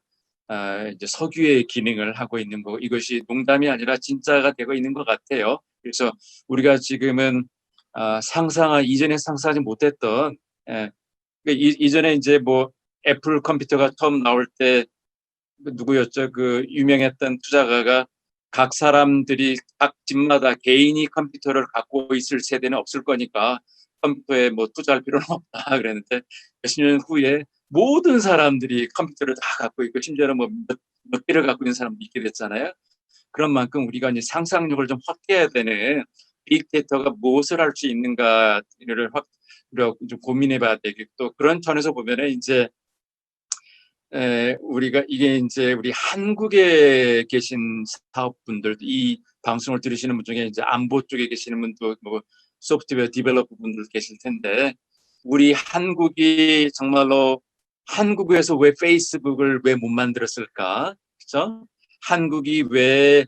B: 이제 석유의 기능을 하고 있는 거고 이것이 농담이 아니라 진짜가 되고 있는 것 같아요. 그래서 우리가 지금은 이전에 상상하지 못했던 이전에 이제 뭐 애플 컴퓨터가 처음 나올 때 누구였죠? 그 유명했던 투자가가 각 사람들이 각 집마다 개인이 컴퓨터를 갖고 있을 세대는 없을 거니까 컴퓨터에 뭐 투자할 필요는 없다 그랬는데 몇십 년 후에 모든 사람들이 컴퓨터를 다 갖고 있고 심지어는 뭐 몇 개를 갖고 있는 사람도 있게 됐잖아요. 그런 만큼 우리가 이제 상상력을 좀 확대해야 되는 빅데이터가 무엇을 할 수 있는가를 우리가 좀 고민해봐야 되겠고 또 그런 점에서 보면은 이제 우리가 이게 이제 우리 한국에 계신 사업분들, 이 방송을 들으시는 분 중에 이제 안보 쪽에 계시는 분도 뭐 소프트웨어 디벨로퍼 분들 계실 텐데, 우리 한국이 정말로 한국에서 왜 페이스북을 왜 못 만들었을까? 그죠? 한국이 왜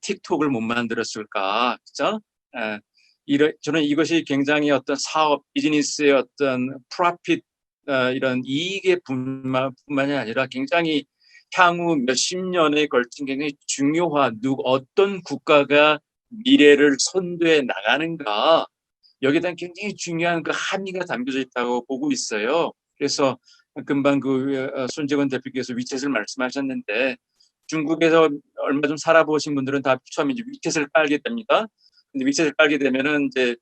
B: 틱톡을 못 만들었을까? 그죠? 저는 이것이 굉장히 어떤 사업, 비즈니스의 어떤 프로핏 이런 이익의 뿐만이 아니라 굉장히 향후 몇십 년에 걸친 굉장히 중요한 어떤 국가가 미래를 선도해 나가는가 여기에 대한 굉장히 중요한 그 함의가 담겨져 있다고 보고 있어요. 그래서 금방 손재건 대표께서 위챗을 말씀하셨는데 중국에서 얼마 좀 살아보신 분들은 다 처음에 이제 위챗을 깔게 됩니다. 근데 위챗을 깔게 되면은 이제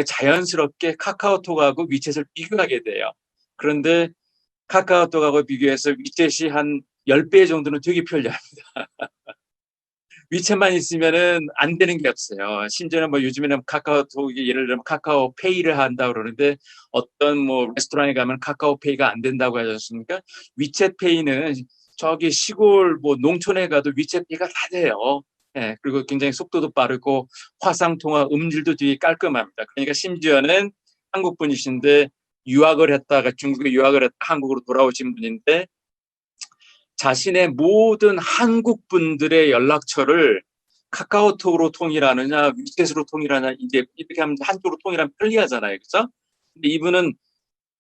B: 자연스럽게 카카오톡하고 위챗을 비교하게 돼요. 그런데 카카오톡하고 비교해서 위챗이 한 10배 정도는 되게 편리합니다. 위챗만 있으면은 안 되는 게 없어요. 심지어는 뭐 요즘에는 카카오톡이 예를 들면 카카오페이를 한다고 그러는데 어떤 뭐 레스토랑에 가면 카카오페이가 안 된다고 하지 않습니까? 위챗페이는 저기 시골 뭐 농촌에 가도 위챗페이가 다 돼요. 예, 그리고 굉장히 속도도 빠르고 화상통화 음질도 되게 깔끔합니다. 그러니까 심지어는 한국 분이신데 유학을 했다가 중국에 유학을 했다 한국으로 돌아오신 분인데 자신의 모든 한국 분들의 연락처를 카카오톡으로 통일하느냐 위챗으로 통일하느냐 이제 이렇게 하면 한쪽으로 통일하면 편리하잖아요. 그렇죠? 근데 이분은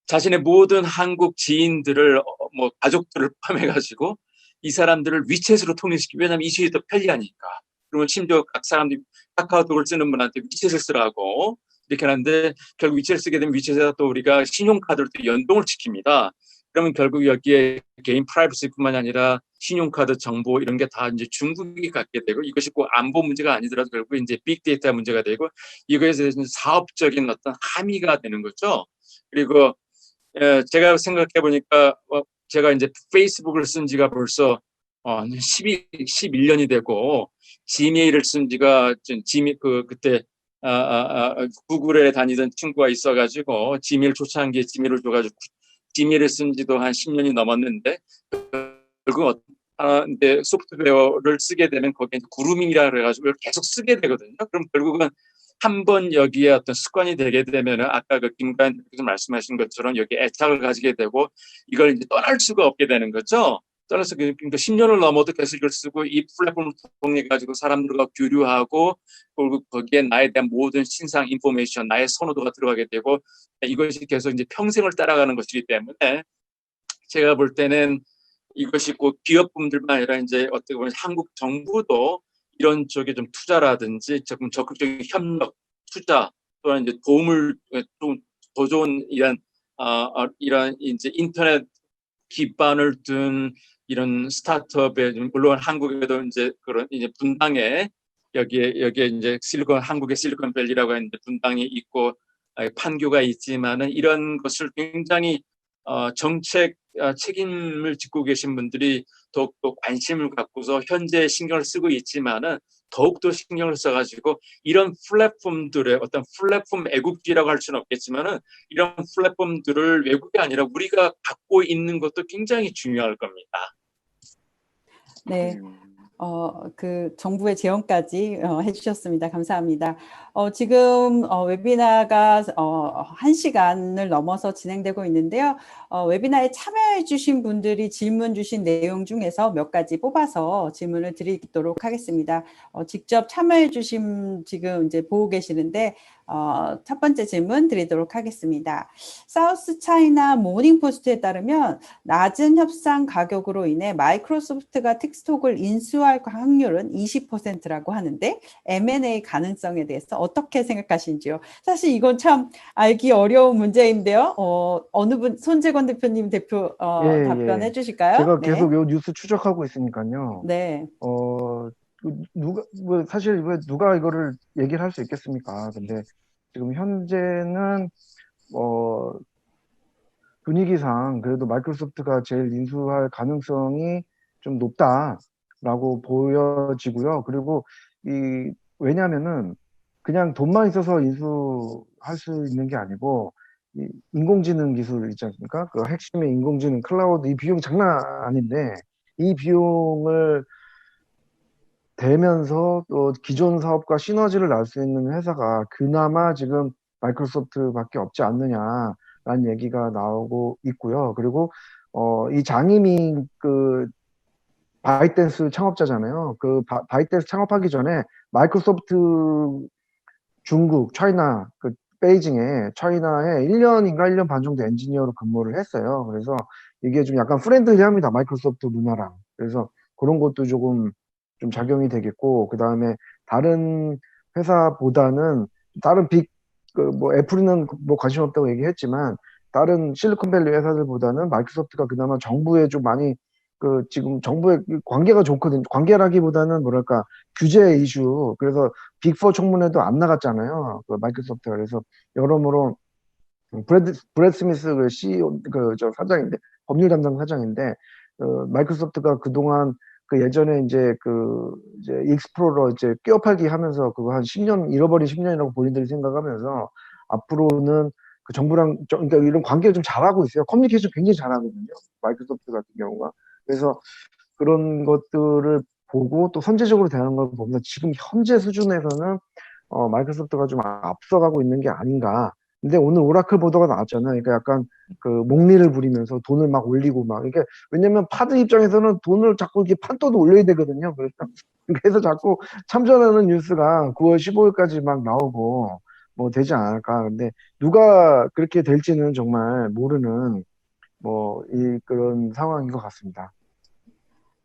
B: 자신의 모든 한국 지인들을 뭐 가족들을 포함해가지고 이 사람들을 위챗으로 통일시키고 왜냐하면 위챗이 더 편리하니까. 그러면 심지어 각 사람들이 카카오톡을 쓰는 분한테 위챗을 쓰라고 이렇게 하는데 결국 위챗을 쓰게 되면 위챗에다 또 우리가 신용카드를 또 연동을 시킵니다. 그러면 결국 여기에 개인 프라이버시뿐만이 아니라 신용카드 정보 이런 게 다 이제 중국이 갖게 되고 이것이 꼭 안보 문제가 아니더라도 결국 이제 빅데이터 문제가 되고 이거에 대해서 사업적인 어떤 함의가 되는 거죠. 그리고 제가 생각해 보니까 제가 이제 페이스북을 쓴 지가 벌써 11년이 되고 지메일을 쓴 지가 그때 구글에 다니던 친구가 있어가지고 지메일 초창기에 지메일을 줘가지고 지메일을 쓴 지도 한 10년이 넘었는데 결국 이제 소프트웨어를 쓰게 되면 거기에 그루밍이라 그래가지고 계속 쓰게 되거든요. 그럼 결국은 한번 여기에 어떤 습관이 되게 되면은 아까 그 김가연 대표께서 말씀하신 것처럼 여기 애착을 가지게 되고 이걸 이제 떠날 수가 없게 되는 거죠. 떠나서 그러니까 10년을 넘어도 계속 이걸 쓰고 이 플랫폼을 통해 가지고 사람들과 교류하고 그리고 거기에 나에 대한 모든 신상 인포메이션, 나의 선호도가 들어가게 되고 이것이 계속 이제 평생을 따라가는 것이기 때문에 제가 볼 때는 이것이 꼭 기업분들만 아니라 이제 어떻게 보면 한국 정부도 이런 쪽에 좀 투자라든지 조금 적극적인 협력, 투자 또는 이제 도움을 좀 더 좋은 이런 이제 인터넷 기반을 둔 이런 스타트업에 물론 한국에도 이제 그런 이제 분당에 여기에 이제 한국의 실리콘밸리라고 하는데 분당이 있고 판교가 있지만은 이런 것을 굉장히 정책 책임을 짓고 계신 분들이 더욱더 관심을 갖고서 현재 신경을 쓰고 있지만은 더욱더 신경을 써가지고 이런 플랫폼들의 어떤 플랫폼 애국지라고 할 수는 없겠지만은 이런 플랫폼들을 외국이 아니라 우리가 갖고 있는 것도 굉장히 중요할 겁니다.
A: 네. 그 정부의 제언까지 해주셨습니다. 감사합니다. 지금 웨비나가 1시간을 넘어서 진행되고 있는데요. 웨비나에 참여해 주신 분들이 질문 주신 내용 중에서 몇 가지 뽑아서 질문을 드리도록 하겠습니다. 직접 참여해 주신 지금 이제 보고 계시는데 첫 번째 질문 드리도록 하겠습니다. 사우스 차이나 모닝포스트에 따르면 낮은 협상 가격으로 인해 마이크로소프트가 틱톡을 인수할 확률은 20%라고 하는데 M&A 가능성에 대해서 어떻게 생각하시는지요? 사실 이건 참 알기 어려운 문제인데요. 어느 분, 손재건 대표님 답변해 주실까요?
D: 제가
A: 네.
D: 계속 이 뉴스 추적하고 있으니까요.
A: 네.
D: 사실 왜 누가 이거를 얘기를 할 수 있겠습니까? 근데 지금 현재는 분위기상 그래도 마이크로소프트가 제일 인수할 가능성이 좀 높다라고 보여지고요. 그리고 왜냐하면은 그냥 돈만 있어서 인수할 수 있는 게 아니고 이 인공지능 기술 있지 않습니까? 그 핵심의 인공지능 클라우드 이 비용 장난 아닌데 이 비용을 대면서 또 기존 사업과 시너지를 날 수 있는 회사가 그나마 지금 마이크로소프트밖에 없지 않느냐라는 얘기가 나오고 있고요. 그리고 이 장님이 그 바이댄스 창업자잖아요. 그 바이댄스 창업하기 전에 마이크로소프트 중국, 차이나, 그 베이징에 차이나에 1년인가 1년 반 정도 엔지니어로 근무를 했어요. 그래서 이게 좀 약간 프렌들리합니다. 마이크로소프트 문화랑. 그래서 그런 것도 조금 좀 작용이 되겠고, 그 다음에 다른 회사보다는 다른 뭐 애플은 뭐 관심 없다고 얘기했지만 다른 실리콘밸리 회사들보다는 마이크로소프트가 그나마 정부에 좀 많이 지금 정부의 관계가 좋거든요. 관계라기보다는 뭐랄까 규제 이슈. 그래서 빅4 청문회도 안 나갔잖아요. 그 마이크로소프트가. 그래서 여러모로 브래드 스미스 그 CEO 저 사장인데 법률 담당 사장인데 마이크로소프트가 그동안 그 예전에 이제 익스플로러 이제 끼어팔기 하면서 그거 한 10년 잃어버린 10년이라고 본인들이 생각하면서 앞으로는 그 정부랑 그러니까 이런 관계를 좀 잘하고 있어요. 커뮤니케이션 굉장히 잘하거든요. 마이크로소프트 같은 경우가. 그래서 그런 것들을 보고 또 선제적으로 대하는 걸 보면 지금 현재 수준에서는 마이크로소프트가 좀 앞서가고 있는 게 아닌가. 근데 오늘 오라클 보도가 나왔잖아요. 그러니까 약간 그 목리를 부리면서 돈을 막 올리고 막. 이게 왜냐면 파드 입장에서는 돈을 자꾸 이렇게 판도도 올려야 되거든요. 그래서 자꾸 참전하는 뉴스가 9월 15일까지 막 나오고 뭐 되지 않을까. 근데 누가 그렇게 될지는 정말 모르는 그런 상황인 것 같습니다.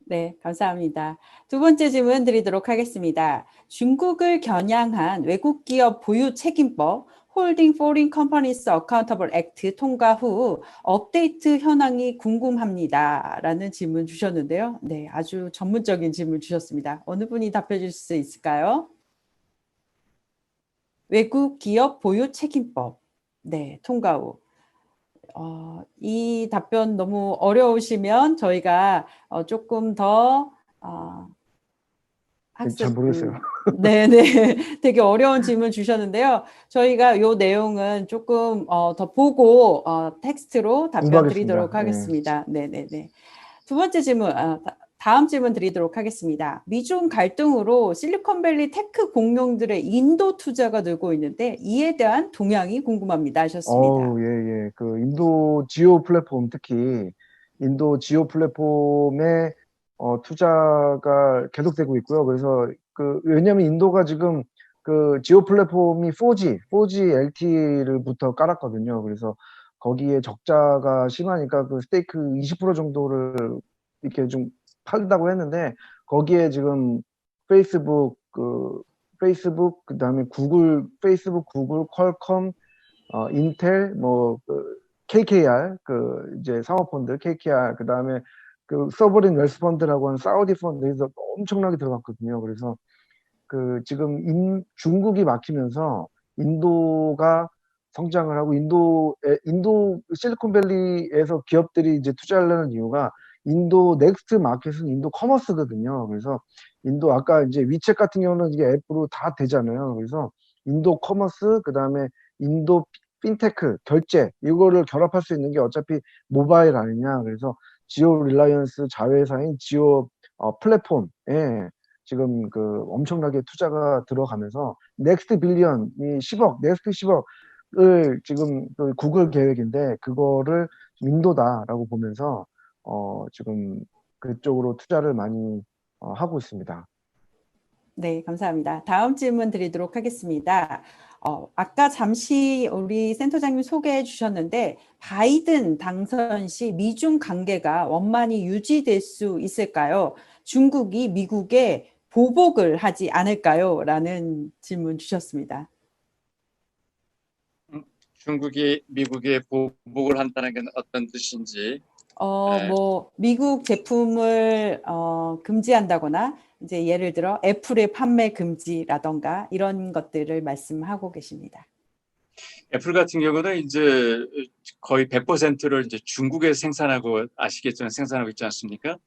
A: 네, 감사합니다. 두 번째 질문 드리도록 하겠습니다. 중국을 겨냥한 외국 기업 보유 책임법 홀딩 포린 컴퍼니스 어카운터블 액트 통과 후 업데이트 현황이 궁금합니다. 라는 질문 주셨는데요. 네, 아주 전문적인 질문 주셨습니다. 어느 분이 답해 주실 수 있을까요? 외국 기업 보유 책임법. 네, 통과 후. 이 답변 너무 어려우시면 저희가 조금 더
D: 잘 모르겠어요.
A: 네네. 되게 어려운 질문 주셨는데요. 저희가 이 내용은 조금 더 보고 텍스트로 답변
D: 공부하겠습니다.
A: 드리도록 하겠습니다. 네네네. 두 번째 질문, 다음 질문 드리도록 하겠습니다. 미중 갈등으로 실리콘밸리 테크 공룡들의 인도 투자가 늘고 있는데 이에 대한 동향이 궁금합니다 하셨습니다.
D: 예. 그 인도 지오 플랫폼 특히 인도 지오 플랫폼에 투자가 계속되고 있고요. 그래서 왜냐면 인도가 지금 그 지오 플랫폼이 4G LTE를부터 깔았거든요. 그래서 거기에 적자가 심하니까 그 스테이크 20% 정도를 이렇게 좀 팔다고 했는데 거기에 지금 페이스북 그다음에 페이스북, 구글, 퀄컴 인텔, KKR, 이제 사모펀드, KKR, 그 다음에 서버린 웰스 펀드라고 하는 사우디 펀드에서 엄청나게 들어갔거든요. 그래서 지금 중국이 막히면서 인도가 성장을 하고 인도 실리콘밸리에서 기업들이 이제 투자하려는 이유가 인도 넥스트 마켓은 인도 커머스거든요. 그래서 인도 아까 이제 위챗 같은 경우는 이게 앱으로 다 되잖아요. 그래서 인도 커머스, 그 다음에 인도 핀테크, 결제 이거를 결합할 수 있는 게 어차피 모바일 아니냐. 그래서 지오 릴라이언스 자회사인 지오 플랫폼에 지금 엄청나게 투자가 들어가면서 넥스트 빌리언이 10억, 넥스트 10억을 지금 구글 계획인데 그거를 인도다라고 보면서 지금 그쪽으로 투자를 많이 하고 있습니다.
A: 네, 감사합니다. 다음 질문 드리도록 하겠습니다. 아까 잠시 우리 센터장님 소개해 주셨는데 바이든 당선 시 미중 관계가 원만히 유지될 수 있을까요? 중국이 미국에 보복을 하지 않을까요? 라는 질문 주셨습니다.
B: 중국이 미국에 보복을 한다는 게 어떤 뜻인지.
A: 미국 제품을 금지한다거나 이제 예를 들어 애플의 판매 금지라던가 이런 것들을 말씀하고 계십니다.
B: 애플 같은 경우는 이제 거의 100%를 이제 중국에서 생산하고 아시겠지만 생산하고 있지 않습니까?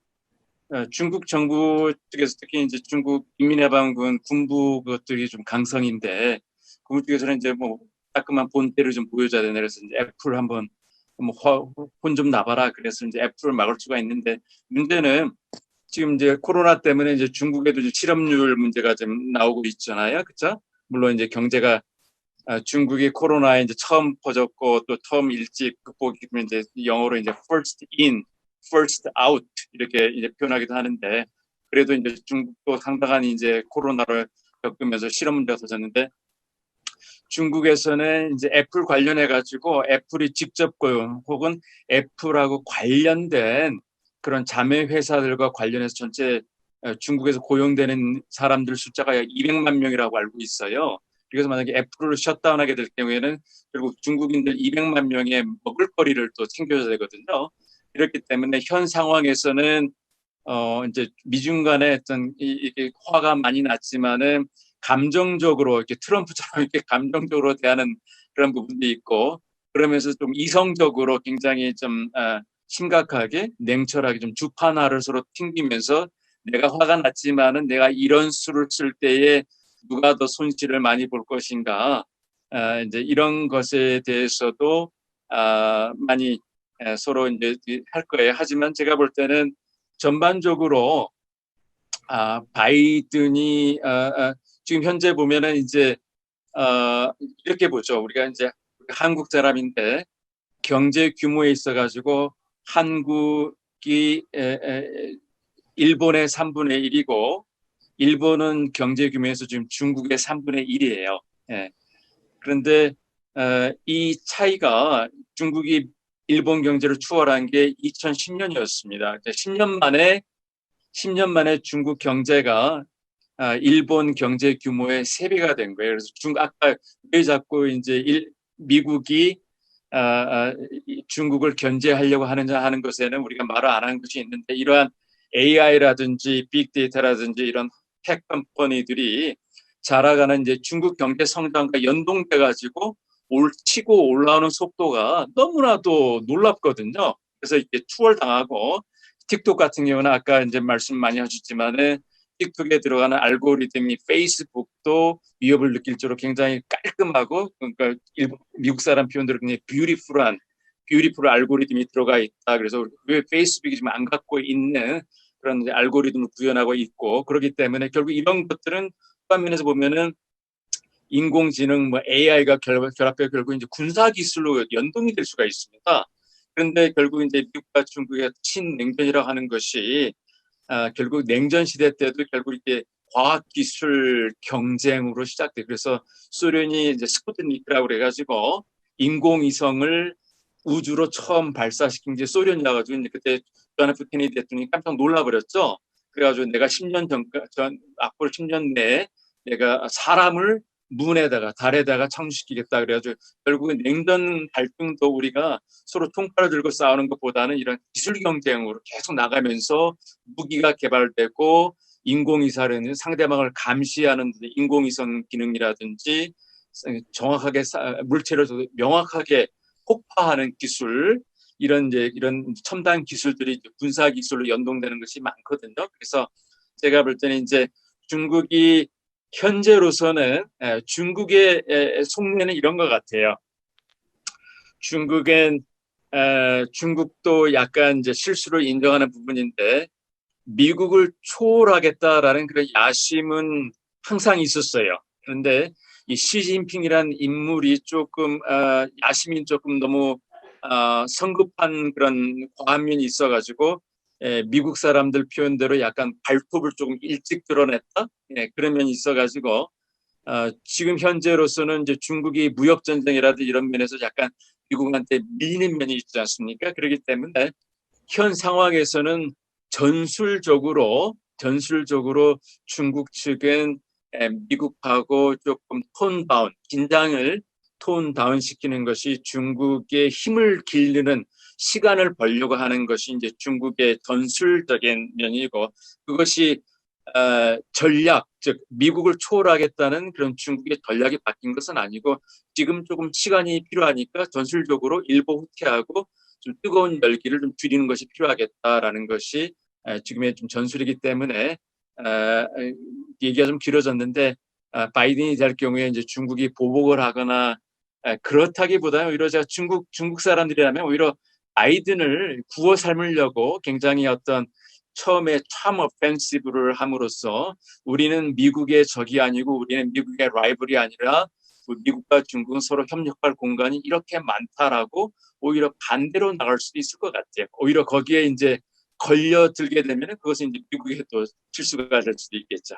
B: 중국 정부 측에서 특히 이제 중국 인민해방군 군부 것들이 좀 강성인데 그 쪽에서는 이제 뭐 따끔한 본때를 좀 보여줘야 되나 그래서 이제 애플 한번 뭐 혼 좀 나봐라 그래서 이제 애플을 막을 수가 있는데 문제는 지금 이제 코로나 때문에 이제 중국에도 이제 실업률 문제가 좀 나오고 있잖아요, 그렇죠? 물론 이제 경제가 중국이 코로나에 이제 처음 퍼졌고 또 처음 일찍 극복이 되면 이제 영어로 이제 first in, first out 이렇게 이제 표현하기도 하는데 그래도 이제 중국도 상당한 이제 코로나를 겪으면서 실업 문제가 터졌는데 중국에서는 이제 애플 관련해 가지고 애플이 직접 고용 혹은 애플하고 관련된 그런 자매 회사들과 관련해서 전체 중국에서 고용되는 사람들 숫자가 약 200만 명이라고 알고 있어요. 그래서 만약에 애플을 셧다운하게 될 경우에는 결국 중국인들 200만 명의 먹을거리를 또 챙겨줘야 되거든요. 이렇기 때문에 현 상황에서는 이제 미중 간에 어떤 이게 화가 많이 났지만은 감정적으로 이렇게 트럼프처럼 이렇게 감정적으로 대하는 그런 부분도 있고 그러면서 좀 이성적으로 굉장히 좀 심각하게 냉철하게 좀 주판화를 서로 튕기면서 내가 화가 났지만은 내가 이런 수를 쓸 때에 누가 더 손실을 많이 볼 것인가 이제 이런 것에 대해서도 많이 서로 이제 할 거예요. 하지만 제가 볼 때는 전반적으로 바이든이 지금 현재 보면은 이제 이렇게 보죠. 우리가 이제 한국 사람인데 경제 규모에 있어 가지고 한국이 일본의 3분의 1이고 일본은 경제 규모에서 지금 중국의 3분의 1이에요. 예. 그런데 이 차이가 중국이 일본 경제를 추월한 게 2010년이었습니다. 10년 만에 중국 경제가 일본 경제 규모의 3배가 된 거예요. 그래서 아까 왜 자꾸 이제 미국이 중국을 견제하려고 하는 것에는 우리가 말을 안 한 것이 있는데 이러한 AI라든지 빅데이터라든지 이런 텍 컴퍼니들이 자라가는 이제 중국 경제 성장과 연동돼 가지고 치고 올라오는 속도가 너무나도 놀랍거든요. 그래서 이게 추월당하고 틱톡 같은 경우는 아까 이제 말씀 많이 하셨지만은 틱톡에 들어가는 알고리즘이 페이스북도 위협을 느낄 정도로 굉장히 깔끔하고 그러니까 미국 사람 표현대로 굉장히 뷰티풀 알고리즘이 들어가 있다. 그래서 왜 페이스북이 지금 안 갖고 있는 그런 알고리즘을 구현하고 있고 그렇기 때문에 결국 이런 것들은 한면에서 보면은 인공지능, 뭐 AI가 결합해 결국 이제 군사 기술로 연동이 될 수가 있습니다. 그런데 결국 이제 미국과 중국의 친냉전이라고 하는 것이 결국 냉전 시대 때도 결국 이게 과학기술 경쟁으로 시작돼. 그래서 소련이 이제 스푸트니크라고 그래가지고 인공위성을 우주로 처음 발사시킨 게 소련이라 가지고 이제 그때 존 F 케네디 대통령이 깜짝 놀라버렸죠. 그래가지고 내가 10년 앞으로 10년 내에 내가 사람을 문에다가 달에다가 착륙시키겠다 그래가지고 결국은 냉전 갈등도 우리가 서로 총칼을 들고 싸우는 것보다는 이런 기술 경쟁으로 계속 나가면서 무기가 개발되고 인공위성은 상대방을 감시하는 인공위성 기능이라든지 정확하게 물체를 명확하게 폭파하는 기술 이런 첨단 기술들이 군사 기술로 연동되는 것이 많거든요. 그래서 제가 볼 때는 이제 중국이 현재로서는 중국의 속내는 이런 것 같아요. 중국도 약간 이제 실수를 인정하는 부분인데 미국을 초월하겠다라는 그런 야심은 항상 있었어요. 그런데 이 시진핑이라는 인물이 조금 야심이 조금 너무 성급한 그런 과한 면이 있어가지고 미국 사람들 표현대로 약간 발톱을 조금 일찍 드러냈다 그런 면이 있어가지고 지금 현재로서는 이제 중국이 무역 전쟁이라든지 이런 면에서 약간 미국한테 밀리는 면이 있지 않습니까? 그렇기 때문에 현 상황에서는 전술적으로 중국 측은 미국하고 조금 긴장을 톤 다운 시키는 것이 중국의 힘을 기르는 시간을 벌려고 하는 것이 이제 중국의 전술적인 면이고 그것이 전략, 즉 미국을 초월하겠다는 그런 중국의 전략이 바뀐 것은 아니고 지금 조금 시간이 필요하니까 전술적으로 일부 후퇴하고 좀 뜨거운 열기를 좀 줄이는 것이 필요하겠다라는 것이 지금의 좀 전술이기 때문에 얘기가 좀 길어졌는데 바이든이 될 경우에 이제 중국이 보복을 하거나 그렇다기보다는 오히려 제가 중국 사람들이라면 오히려 바이든을 구워 삶으려고 굉장히 어떤 처음에 참 오펜시브를 함으로써 우리는 미국의 적이 아니고 우리는 미국의 라이벌이 아니라 미국과 중국은 서로 협력할 공간이 이렇게 많다라고 오히려 반대로 나갈 수도 있을 것 같아요. 오히려 거기에 이제 걸려들게 되면 그것은 이제 미국의 또 실수가 될 수도 있겠죠.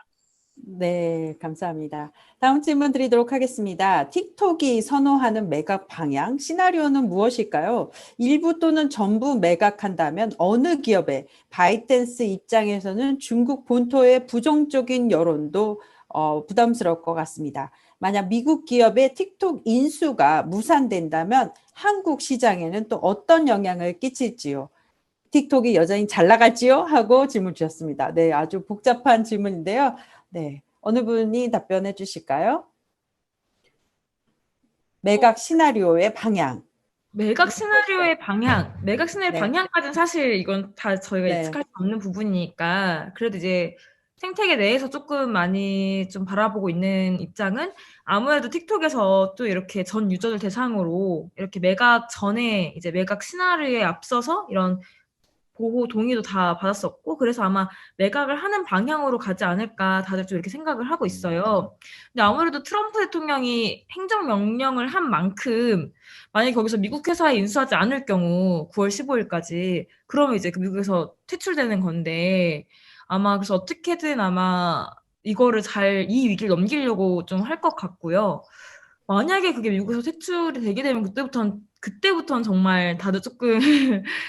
A: 네, 감사합니다. 다음 질문 드리도록 하겠습니다. 틱톡이 선호하는 매각 방향, 시나리오는 무엇일까요? 일부 또는 전부 매각한다면 어느 기업에 바이든스 입장에서는 중국 본토의 부정적인 여론도 부담스러울 것 같습니다. 만약 미국 기업의 틱톡 인수가 무산된다면 한국 시장에는 또 어떤 영향을 끼칠지요? 틱톡이 여전히 잘 나갈지요? 하고 질문 주셨습니다. 네, 아주 복잡한 질문인데요. 네, 어느 분이 답변해 주실까요? 매각 시나리오의 방향.
C: 매각 시나리오의 방향, 매각 시나리오
A: 네.
C: 방향까지는 사실 이건 다 저희가
A: 네.
C: 예측할 수 없는 부분이니까 그래도 이제 생태계 내에서 조금 많이 좀 바라보고 있는 입장은 아무래도 틱톡에서 또 이렇게 전 유저들 대상으로 이렇게 매각 전에 이제 매각 시나리오에 앞서서 이런 보호 동의도 다 받았었고 그래서 아마 매각을 하는 방향으로 가지 않을까 다들 좀 이렇게 생각을 하고 있어요. 근데 아무래도 트럼프 대통령이 행정명령을 한 만큼 만약에 거기서 미국 회사에 인수하지 않을 경우 9월 15일까지 그러면 이제 그 미국에서 퇴출되는 건데 아마 그래서 어떻게든 아마 이거를 잘 이 위기를 넘기려고 좀 할 것 같고요. 만약에 그게 미국에서 퇴출이 되게 되면 그때부터는 정말 다들 조금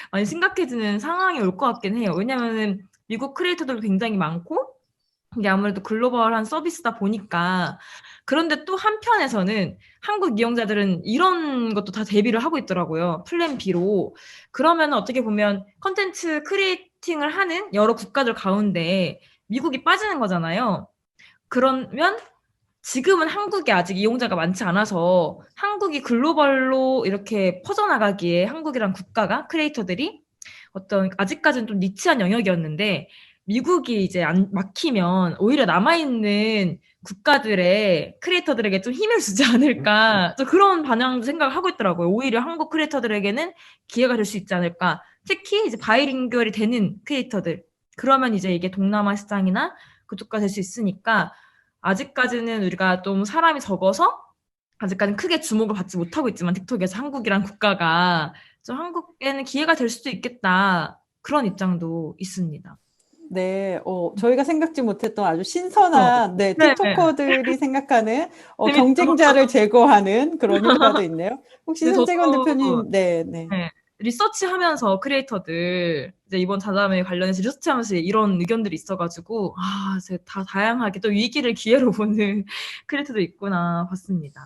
C: 많이 심각해지는 상황이 올 것 같긴 해요. 왜냐면은 미국 크리에이터들도 굉장히 많고 이게 아무래도 글로벌한 서비스다 보니까 그런데 또 한편에서는 한국 이용자들은 이런 것도 다 대비를 하고 있더라고요. 플랜 B로. 그러면 어떻게 보면 컨텐츠 크리에이팅을 하는 여러 국가들 가운데 미국이 빠지는 거잖아요. 그러면 지금은 한국에 아직 이용자가 많지 않아서 한국이 글로벌로 이렇게 퍼져나가기에 한국이란 국가가 크리에이터들이 어떤 아직까지는 좀 니치한 영역이었는데 미국이 이제 안 막히면 오히려 남아있는 국가들의 크리에이터들에게 좀 힘을 주지 않을까 또 그런 방향도 생각을 하고 있더라고요. 오히려 한국 크리에이터들에게는 기회가 될 수 있지 않을까. 특히 이제 바이링구얼이 되는 크리에이터들 그러면 이제 이게 동남아 시장이나 그쪽가 될 수 있으니까 아직까지는 우리가 좀 사람이 적어서 아직까지는 크게 주목을 받지 못하고 있지만 틱톡에서 한국이란 국가가 좀 한국에는 기회가 될 수도 있겠다. 그런 입장도 있습니다.
A: 네, 저희가 생각지 못했던 아주 신선한 네,
C: 네.
A: 틱토커들이 생각하는
C: 재밌죠?
A: 경쟁자를 제거하는 그런 효과도 있네요. 혹시
C: 네,
A: 손재건
C: 저도
A: 대표님, 네, 네.
C: 네, 리서치하면서 크리에이터들 이제 이번 자담회 관련해서 리서치하면서 이런 의견들이 있어가지고 이제 다 다양하게 또 위기를 기회로 보는 크리에이터도 있구나 봤습니다.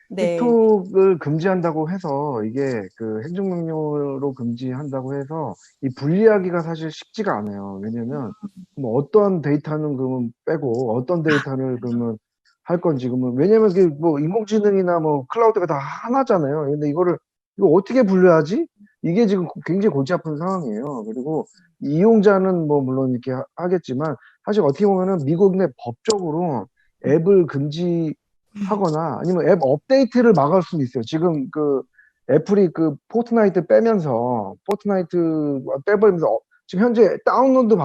A: 네,
D: 틱톡을 금지한다고 해서 이게 그 행정명령으로 금지한다고 해서 이 분리하기가 사실 쉽지가 않아요. 왜냐면 뭐 어떤 데이터는 그러면 빼고 어떤 데이터를 그러면 할 건지 그러면 왜냐면 그 뭐 인공지능이나 뭐 클라우드가 다 하나잖아요. 근데 이거 어떻게 분류하지? 이게 지금 굉장히 골치 아픈 상황이에요. 그리고 이용자는 뭐 물론 이렇게 하겠지만 사실 어떻게 보면은 미국 내 법적으로 앱을 금지하거나 아니면 앱 업데이트를 막을 수는 있어요. 지금 그 애플이 그 포트나이트 빼면서 포트나이트 빼버리면서 지금 현재 다운로드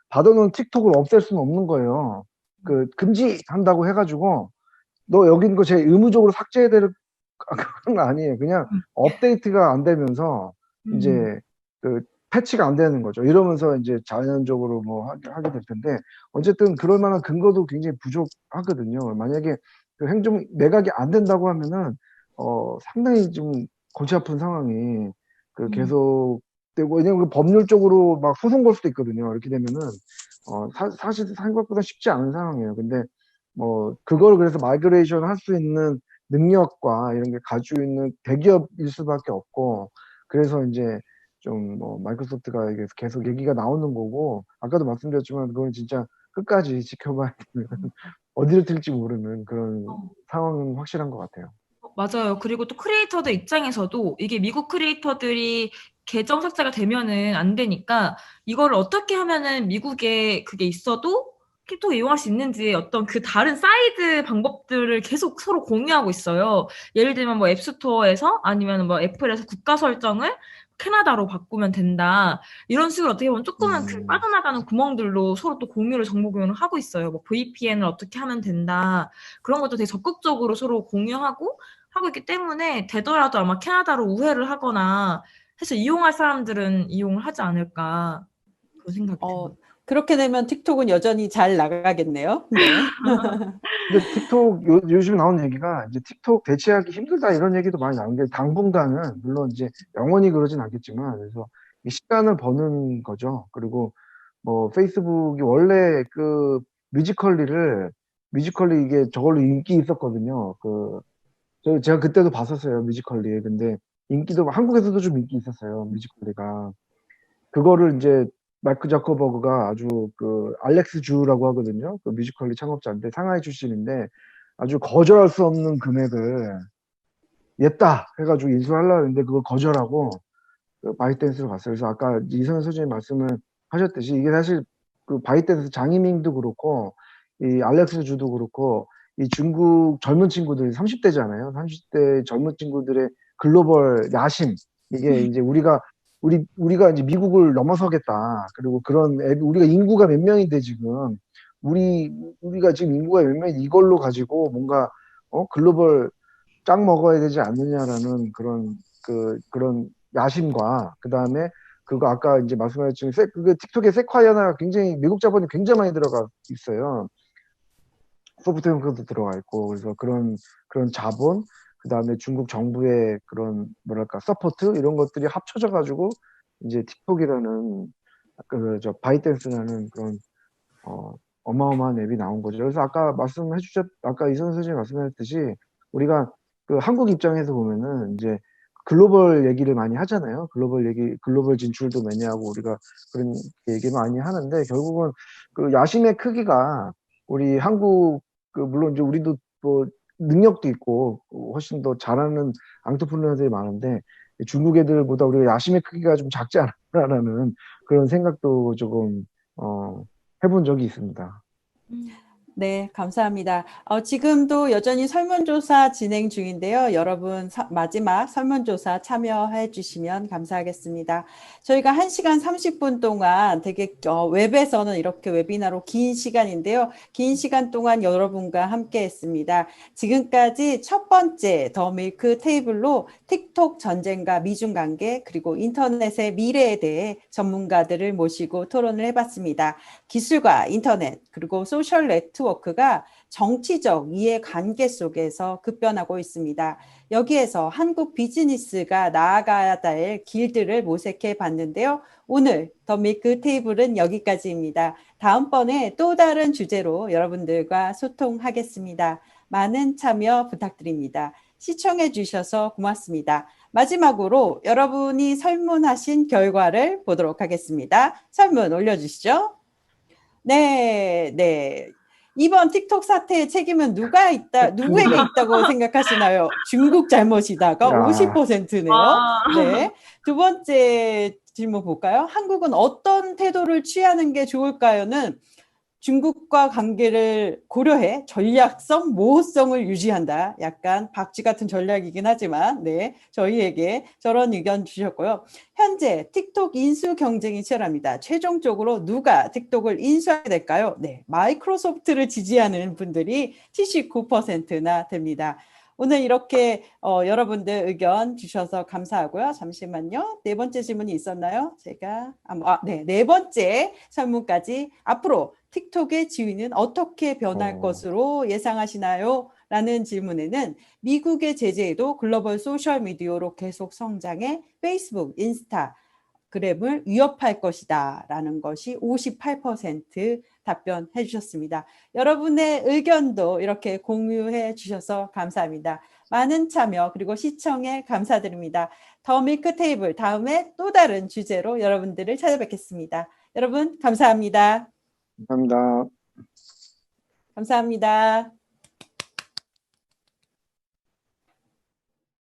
D: 받아놓은 틱톡을 없앨 수는 없는 거예요. 그 금지한다고 해가지고 너 여기 있는 거 제 의무적으로 삭제해야 될 그건 아니에요. 그냥 업데이트가 안 되면서 이제 그 패치가 안 되는 거죠. 이러면서 이제 자연적으로 뭐 하게 될 텐데 어쨌든 그럴 만한 근거도 굉장히 부족하거든요. 만약에 그 행정 매각이 안 된다고 하면은 상당히 좀 골치 아픈 상황이 그 계속 되고 왜냐면 그 법률적으로 막 소송 걸 수도 있거든요. 이렇게 되면은 사실 생각보다 쉽지 않은 상황이에요. 근데 뭐 그걸 그래서 마이그레이션 할 수 있는 능력과 이런 게 가지고 있는 대기업일 수밖에 없고 그래서 이제 좀 뭐 마이크로소프트가 이게 계속 얘기가 나오는 거고 아까도 말씀드렸지만 그건 진짜 끝까지 지켜봐야 되는 어디로 튈지 모르는 그런 상황은 확실한 것 같아요.
C: 맞아요. 그리고 또 크리에이터들 입장에서도 이게 미국 크리에이터들이 계정 삭제가 되면은 안 되니까 이거를 어떻게 하면은 미국에 그게 있어도 틱톡 이용할 수 있는지 어떤 그 다른 사이드 방법들을 계속 서로 공유하고 있어요. 예를 들면 뭐 앱스토어에서 아니면 뭐 애플에서 국가 설정을 캐나다로 바꾸면 된다. 이런 식으로 어떻게 보면 조그만 그 빠져나가는 구멍들로 서로 또 공유를 정보 공유를 하고 있어요. 뭐 VPN을 어떻게 하면 된다. 그런 것도 되게 적극적으로 서로 공유하고 하고 있기 때문에 되더라도 아마 캐나다로 우회를 하거나 해서 이용할 사람들은 이용을 하지 않을까 그런 생각이
A: 어,
C: 듭니다.
A: 그렇게 되면 틱톡은 여전히 잘 나가겠네요. 네.
D: 근데 틱톡 요즘 나오는 얘기가 이제 틱톡 대체하기 힘들다 이런 얘기도 많이 나오는 게 당분간은 물론 이제 영원히 그러진 않겠지만 그래서 이 시간을 버는 거죠. 그리고 뭐 페이스북이 원래 그 뮤지컬리 이게 저걸로 인기 있었거든요. 제가 그때도 봤었어요, 뮤지컬리. 근데 인기도 한국에서도 좀 인기 있었어요, 뮤지컬리가. 그거를 이제 마크 자커버그가 아주 그 알렉스 주라고 하거든요. 그 뮤지컬리 창업자인데 상하이 출신인데 아주 거절할 수 없는 금액을 냈다 해가지고 인수하려고 했는데 그걸 거절하고 그 바이트댄스로 갔어요. 그래서 아까 이성현 소장님 말씀을 하셨듯이 이게 사실 그 바이트댄스 장이밍도 그렇고 이 알렉스 주도 그렇고 이 중국 젊은 친구들 30대잖아요. 30대 젊은 친구들의 글로벌 야심 이게 이제 우리가 이제 미국을 넘어서겠다. 그리고 그런 우리가 인구가 몇 명인데 지금 우리가 지금 인구가 몇 명인데 이걸로 가지고 뭔가 글로벌 짱 먹어야 되지 않느냐라는 그런 야심과 그다음에 그거 아까 이제 말씀하셨지만 그 틱톡의 세콰이어나 굉장히 미국 자본이 굉장히 많이 들어가 있어요. 소프트뱅크도 들어가 있고 그래서 그런 자본 그다음에 중국 정부의 그런 뭐랄까 서포트 이런 것들이 합쳐져 가지고 이제 틱톡이라는 저 바이트댄스라는 그런 어마어마한 앱이 나온 거죠. 그래서 아까 이선 선생님이 말씀하셨듯이 우리가 그 한국 입장에서 보면은 이제 글로벌 얘기를 많이 하잖아요. 글로벌 진출도 많이 하고 우리가 그런 얘기 많이 하는데 결국은 그 야심의 크기가 우리 한국 물론 이제 우리도 뭐 능력도 있고 훨씬 더 잘하는 앙트프레너들이 많은데 중국 애들보다 우리가 야심의 크기가 좀 작지 않나라는 그런 생각도 조금 해본 적이 있습니다.
A: 네, 감사합니다. 지금도 여전히 설문조사 진행 중인데요. 여러분 마지막 설문조사 참여해 주시면 감사하겠습니다. 저희가 1시간 30분 동안 되게 웹에서는 이렇게 웨비나로 긴 시간인데요. 긴 시간 동안 여러분과 함께 했습니다. 지금까지 첫 번째 더 밀크 테이블로 틱톡 전쟁과 미중 관계 그리고 인터넷의 미래에 대해 전문가들을 모시고 토론을 해봤습니다. 기술과 인터넷 그리고 소셜 네트워크가 정치적 이해관계 속에서 급변하고 있습니다. 여기에서 한국 비즈니스가 나아가야 될 길들을 모색해 봤는데요. 오늘 더 밀크 테이블은 여기까지입니다. 다음번에 또 다른 주제로 여러분들과 소통하겠습니다. 많은 참여 부탁드립니다. 시청해 주셔서 고맙습니다. 마지막으로 여러분이 설문하신 결과를 보도록 하겠습니다. 설문 올려주시죠. 네. 이번 틱톡 사태의 책임은 누구에게 있다고 생각하시나요? 중국 잘못이다가
D: 야.
A: 50%네요. 네. 두 번째 질문 볼까요? 한국은 어떤 태도를 취하는 게 좋을까요?는 중국과 관계를 고려해 전략성, 모호성을 유지한다. 약간 박쥐 같은 전략이긴 하지만 네, 저희에게 저런 의견 주셨고요. 현재 틱톡 인수 경쟁이 치열합니다. 최종적으로 누가 틱톡을 인수하게 될까요? 네, 마이크로소프트를 지지하는 분들이 79%나 됩니다. 오늘 이렇게 여러분들 의견 주셔서 감사하고요. 잠시만요. 네 번째 질문이 있었나요? 네 번째 설문까지 앞으로 틱톡의 지위는 어떻게 변할 것으로 예상하시나요? 라는 질문에는 미국의 제재에도 글로벌 소셜미디어로 계속 성장해 페이스북, 인스타그램을 위협할 것이다 라는 것이 58% 답변해 주셨습니다. 여러분의 의견도 이렇게 공유해 주셔서 감사합니다. 많은 참여 그리고 시청에 감사드립니다. 더 밀크 테이블 다음에 또 다른 주제로 여러분들을 찾아뵙겠습니다. 여러분 감사합니다.
D: 감사합니다.
A: 감사합니다.